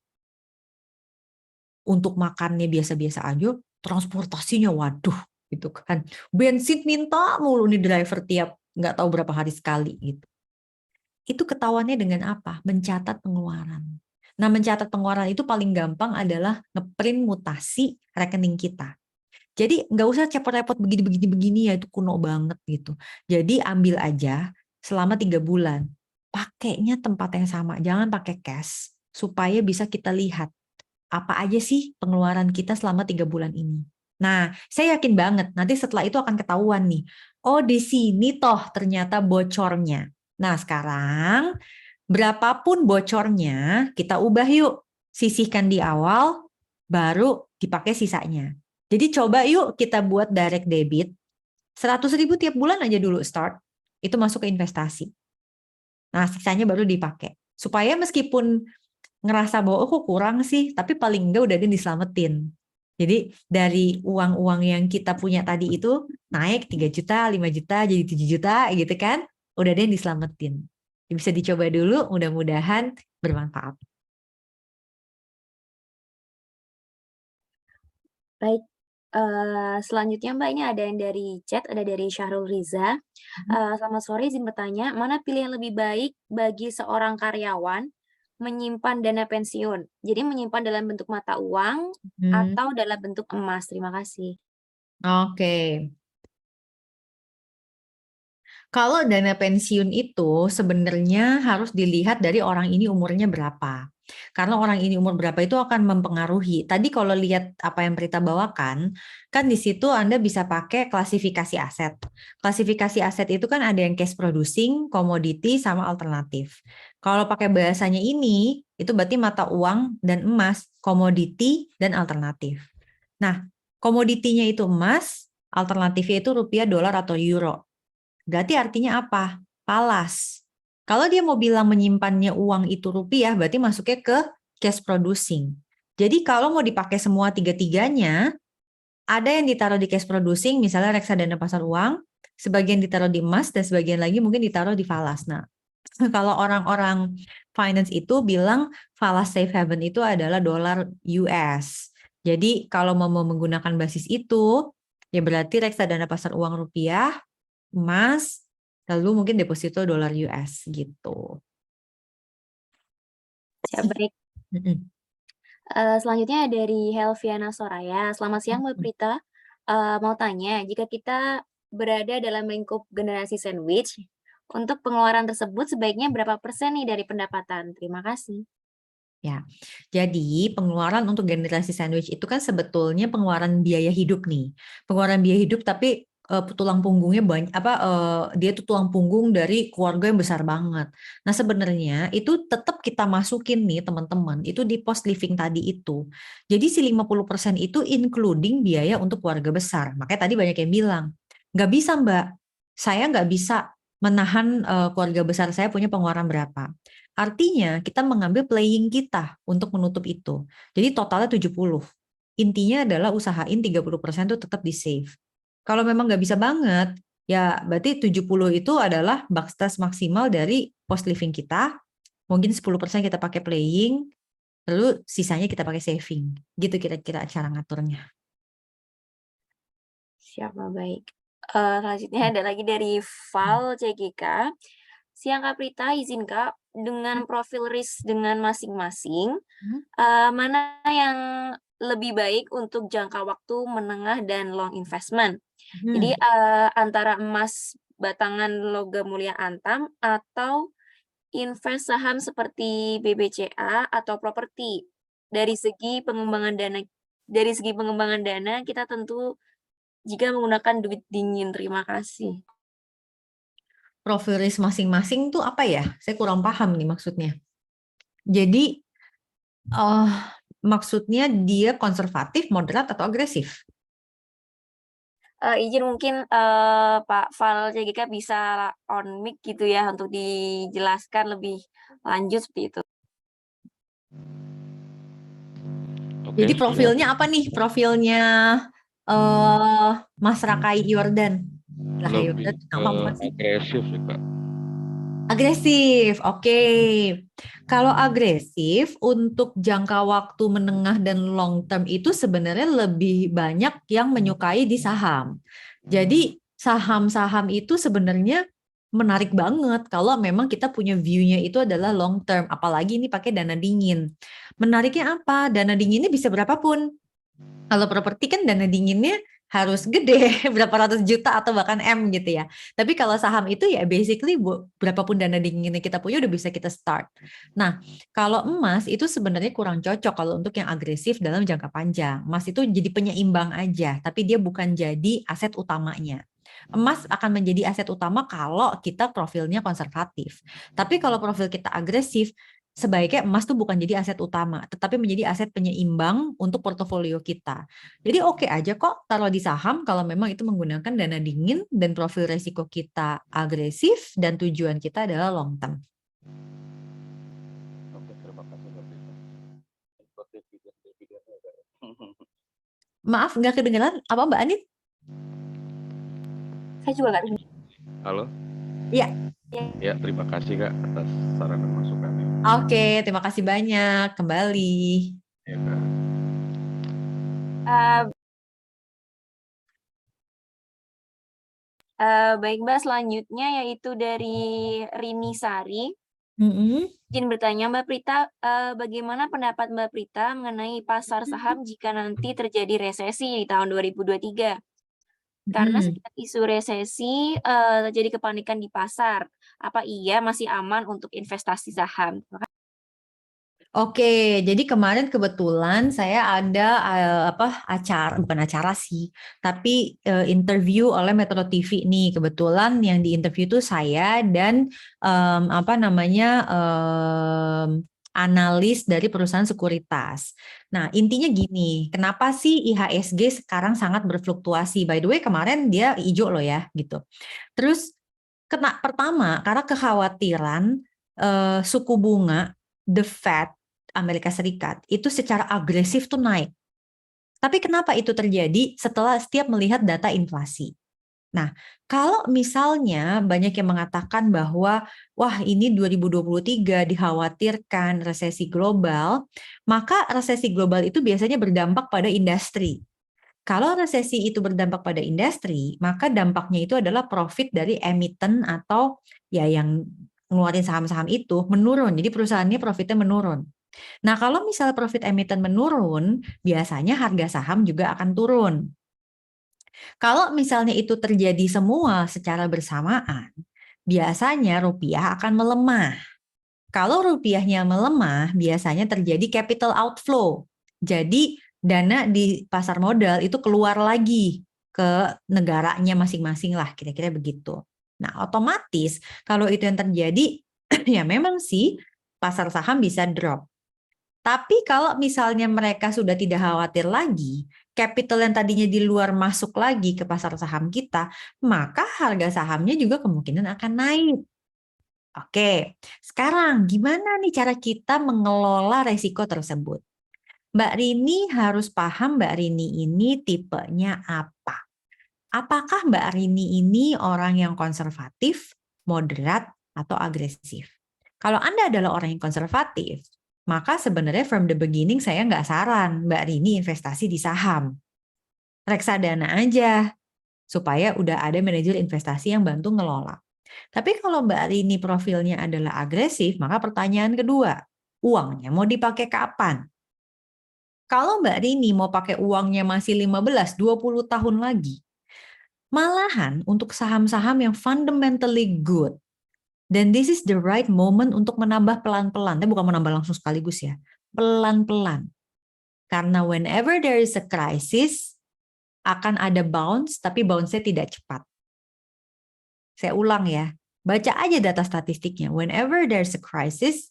Untuk makannya biasa-biasa aja, transportasinya waduh gitu kan. Bensin minta mulu nih driver tiap nggak tahu berapa hari sekali gitu. Itu ketahuannya dengan apa? Mencatat pengeluaran. Nah, mencatat pengeluaran itu paling gampang adalah ngeprint mutasi rekening kita. Jadi nggak usah repot-repot begini ya, itu kuno banget gitu. Jadi ambil aja selama 3 bulan. Pakainya tempat yang sama, jangan pakai cash supaya bisa kita lihat apa aja sih pengeluaran kita selama 3 bulan ini. Nah, saya yakin banget nanti setelah itu akan ketahuan nih. Oh, di sini toh ternyata bocornya. Nah, sekarang berapapun bocornya kita ubah yuk. Sisihkan di awal, baru dipakai sisanya. Jadi coba yuk kita buat direct debit 100.000 tiap bulan aja dulu start. itu masuk ke investasi. Nah, sisanya baru dipakai. Supaya meskipun ngerasa bahwa kok kurang sih, tapi paling enggak udah ada yang diselamatin. Jadi dari uang-uang yang kita punya tadi itu naik 3 juta, 5 juta, jadi 7 juta gitu kan, udah ada yang diselamatin. Bisa dicoba dulu, mudah-mudahan bermanfaat. Baik, selanjutnya Mbak, ini ada yang dari chat, ada dari Syahrul Riza. Selamat sore, izin bertanya, mana pilihan lebih baik bagi seorang karyawan menyimpan dana pensiun? Jadi menyimpan dalam bentuk mata uang atau dalam bentuk emas? Terima kasih. Oke. Kalau dana pensiun itu sebenarnya harus dilihat dari orang ini umurnya berapa. Karena orang ini umur berapa itu akan mempengaruhi. Tadi kalau lihat apa yang Prita bawakan, kan di situ Anda bisa pakai klasifikasi aset. Klasifikasi aset itu kan ada yang cash producing, komoditi, sama alternatif. Kalau pakai bahasanya ini, itu berarti mata uang dan emas, komoditi dan alternatif. Nah, komoditinya itu emas, alternatifnya itu rupiah, dolar, atau euro. Berarti artinya apa? Falas. Kalau dia mau bilang menyimpannya uang itu rupiah, berarti masuknya ke cash producing. Jadi kalau mau dipakai semua tiga-tiganya, ada yang ditaruh di cash producing, misalnya reksadana pasar uang, sebagian ditaruh di emas, dan sebagian lagi mungkin ditaruh di falas. Nah, kalau orang-orang finance itu bilang falas safe haven itu adalah dolar US. Jadi kalau mau menggunakan basis itu, ya berarti reksadana pasar uang rupiah, emas, lalu mungkin deposito dolar US gitu. Siap, baik. Selanjutnya dari Helviana Soraya. Selamat siang Mbak Prita. Mau tanya, jika kita berada dalam lingkup generasi sandwich, untuk pengeluaran tersebut sebaiknya berapa persen nih dari pendapatan? Terima kasih. Ya, jadi pengeluaran untuk generasi sandwich itu kan sebetulnya pengeluaran biaya hidup nih. Pengeluaran biaya hidup tapi tulang punggungnya banyak dia tuh tulang punggung dari keluarga yang besar banget. Nah, sebenarnya itu tetap kita masukin nih teman-teman, itu di post living tadi itu. Jadi si 50% itu including biaya untuk keluarga besar. Makanya tadi banyak yang bilang, nggak bisa Mbak, saya nggak bisa menahan keluarga besar saya punya pengeluaran berapa. Artinya kita mengambil playing kita untuk menutup itu. Jadi totalnya 70. Intinya adalah usahain 30% itu tetap di save. Kalau memang nggak bisa banget, ya berarti 70 itu adalah batas maksimal dari post living kita. Mungkin 10% kita pakai playing, lalu sisanya kita pakai saving. Gitu kira-kira cara ngaturnya. Siap, Mbak, baik. Selanjutnya ada lagi dari Val CGK. Siang Kak Prita, izin Kak, dengan profil risk dengan masing-masing, mana yang lebih baik untuk jangka waktu menengah dan long investment? Jadi antara emas batangan logam mulia Antam atau invest saham seperti BBCA atau properti. Dari segi pengembangan dana kita tentu jika menggunakan duit dingin. Terima kasih. Profil risk masing-masing tuh apa ya? Saya kurang paham nih maksudnya. Jadi maksudnya dia konservatif, moderat, atau agresif? Izin mungkin Pak Val CGK bisa on mic gitu ya untuk dijelaskan lebih lanjut seperti itu. Oke, Jadi siap. profilnya apa nih? Profilnya Mas Rakai Yordan. Rakai Lebih Yordan ke nama apa sih? agresif sih, Kak. Agresif, oke. Kalau agresif untuk jangka waktu menengah dan long term itu sebenarnya lebih banyak yang menyukai di saham. Jadi saham-saham itu sebenarnya menarik banget kalau memang kita punya view-nya itu adalah long term. Apalagi ini pakai dana dingin. Menariknya apa? Dana dinginnya bisa berapapun. Kalau properti kan dana dinginnya harus gede, berapa ratus juta atau bahkan M gitu ya. Tapi kalau saham itu ya basically berapapun dana dinginnya kita punya udah bisa kita start. Nah, kalau emas itu sebenarnya kurang cocok kalau untuk yang agresif dalam jangka panjang. Emas itu jadi penyeimbang aja, tapi dia bukan jadi aset utamanya. Emas akan menjadi aset utama kalau kita profilnya konservatif. Tapi kalau profil kita agresif, sebaiknya emas tuh bukan jadi aset utama, tetapi menjadi aset penyeimbang untuk portofolio kita. Jadi oke aja kok taruh di saham kalau memang itu menggunakan dana dingin dan profil resiko kita agresif dan tujuan kita adalah long term. Oke, terima kasih Mbak Prita. Maaf, nggak kedengeran apa Mbak Anit? Saya juga nggak tahu. Halo? Iya. Ya, terima kasih Kak atas saran dan masukannya. Oke, terima kasih banyak. Kembali. Ya, Kak. Baik Mbak, selanjutnya yaitu dari Rini Sari. Izin bertanya Mbak Prita, bagaimana pendapat Mbak Prita mengenai pasar saham jika nanti terjadi resesi di tahun 2023? Karena setiap isu resesi terjadi kepanikan di pasar. Apa iya masih aman untuk investasi saham? Oke, jadi kemarin kebetulan saya ada bukan acara sih, tapi interview oleh Metro TV nih. Kebetulan yang di interview itu saya dan analis dari perusahaan sekuritas. Nah, intinya gini, kenapa sih IHSG sekarang sangat berfluktuasi? By the way, kemarin dia hijau loh ya, gitu. Terus pertama, karena kekhawatiran suku bunga the Fed Amerika Serikat itu secara agresif tuh naik. Tapi kenapa itu terjadi setelah setiap melihat data inflasi? Nah, kalau misalnya banyak yang mengatakan bahwa wah ini 2023 dikhawatirkan resesi global, maka resesi global itu biasanya berdampak pada industri. Kalau resesi itu berdampak pada industri, maka dampaknya itu adalah profit dari emiten atau ya yang ngeluarin saham-saham itu menurun. Jadi perusahaannya profitnya menurun. Nah, kalau misalnya profit emiten menurun, biasanya harga saham juga akan turun. Kalau misalnya itu terjadi semua secara bersamaan, biasanya rupiah akan melemah. Kalau rupiahnya melemah, biasanya terjadi capital outflow. Jadi dana di pasar modal itu keluar lagi ke negaranya masing-masing lah, kira-kira begitu. Nah, otomatis kalau itu yang terjadi, ya memang sih pasar saham bisa drop. Tapi kalau misalnya mereka sudah tidak khawatir lagi, capital yang tadinya di luar masuk lagi ke pasar saham kita, maka harga sahamnya juga kemungkinan akan naik. Oke, sekarang gimana nih cara kita mengelola resiko tersebut? Mbak Rini harus paham Mbak Rini ini tipenya apa. Apakah Mbak Rini ini orang yang konservatif, moderat, atau agresif? Kalau Anda adalah orang yang konservatif, maka sebenarnya from the beginning saya nggak saran Mbak Rini investasi di saham. Reksadana aja, supaya udah ada manajer investasi yang bantu ngelola. Tapi kalau Mbak Rini profilnya adalah agresif, maka pertanyaan kedua, uangnya mau dipakai kapan? Kalau Mbak Rini mau pakai uangnya masih 15-20 tahun lagi, malahan untuk saham-saham yang fundamentally good, dan this is the right moment untuk menambah pelan-pelan. Tapi bukan menambah langsung sekaligus ya. Pelan-pelan. Karena whenever there is a crisis, akan ada bounce, tapi bounce-nya tidak cepat. Saya ulang ya. Baca aja data statistiknya. Whenever there's a crisis,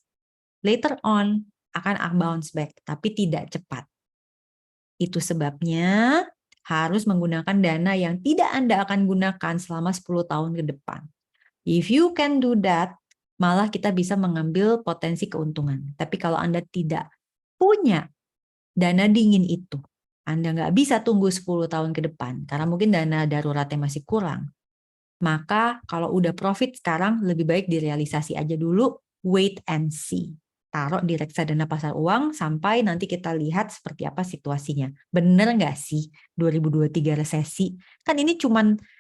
later on akan bounce back, tapi tidak cepat. Itu sebabnya harus menggunakan dana yang tidak Anda akan gunakan selama 10 tahun ke depan. If you can do that, malah kita bisa mengambil potensi keuntungan. Tapi kalau Anda tidak punya dana dingin itu, Anda nggak bisa tunggu 10 tahun ke depan, karena mungkin dana daruratnya masih kurang. Maka kalau udah profit sekarang, lebih baik direalisasi aja dulu, wait and see. Taruh di reksadana pasar uang sampai nanti kita lihat seperti apa situasinya. Bener nggak sih 2023 resesi? Kan ini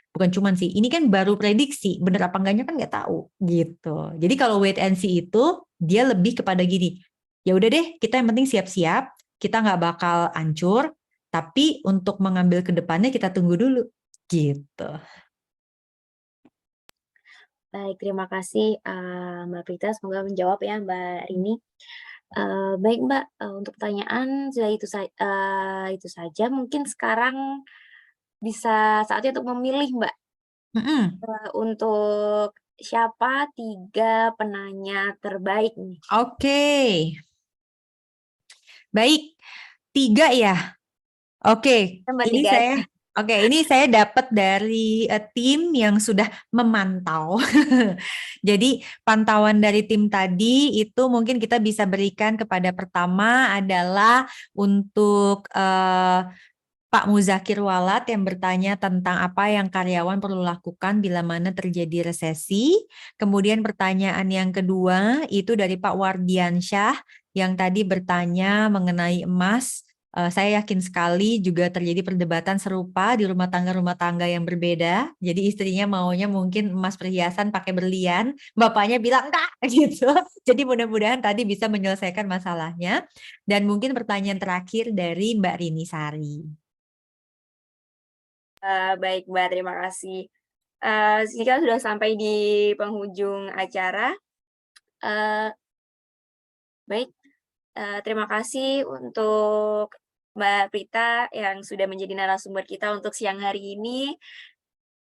bukan cuman sih, ini kan baru prediksi, bener apa enggaknya kan nggak tahu gitu. Jadi kalau wait and see itu dia lebih kepada gini, ya udah deh kita yang penting siap-siap, kita nggak bakal hancur, tapi untuk mengambil ke depannya kita tunggu dulu gitu. Baik, terima kasih Mbak Prita, semoga menjawab ya Mbak Rini. Baik Mbak, untuk pertanyaan itu saja. Mungkin sekarang bisa saatnya untuk memilih Mbak. Untuk siapa 3 penanya terbaik nih? Oke. Baik, 3 ya. Oke, Tambah ini 3 aja. ini saya dapat dari tim yang sudah memantau. Jadi pantauan dari tim tadi itu mungkin kita bisa berikan kepada pertama adalah untuk Pak Muzakir Walat yang bertanya tentang apa yang karyawan perlu lakukan bila mana terjadi resesi. Kemudian pertanyaan yang kedua itu dari Pak Wardiansyah yang tadi bertanya mengenai emas. Saya yakin sekali juga terjadi perdebatan serupa di rumah tangga yang berbeda. Jadi istrinya maunya mungkin emas perhiasan pakai berlian, bapaknya bilang enggak gitu. Jadi mudah-mudahan tadi bisa menyelesaikan masalahnya. Dan mungkin pertanyaan terakhir dari Mbak Rini Sari. Baik Mbak, terima kasih. Kita sudah sampai di penghujung acara. Baik, terima kasih untuk Mbak Prita yang sudah menjadi narasumber kita untuk siang hari ini.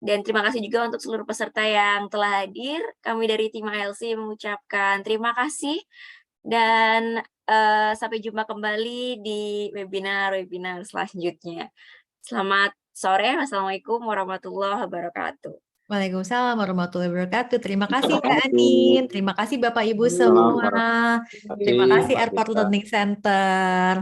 Dan terima kasih juga untuk seluruh peserta yang telah hadir. Kami dari tim ALC mengucapkan terima kasih dan sampai jumpa kembali di webinar selanjutnya. Selamat sore, wassalamualaikum warahmatullahi wabarakatuh. Waalaikumsalam warahmatullahi wabarakatuh. Terima kasih Mbak Terima kasih. Anin. Terima kasih Bapak Ibu Salam semua. Terima kasih Airport Learning Center.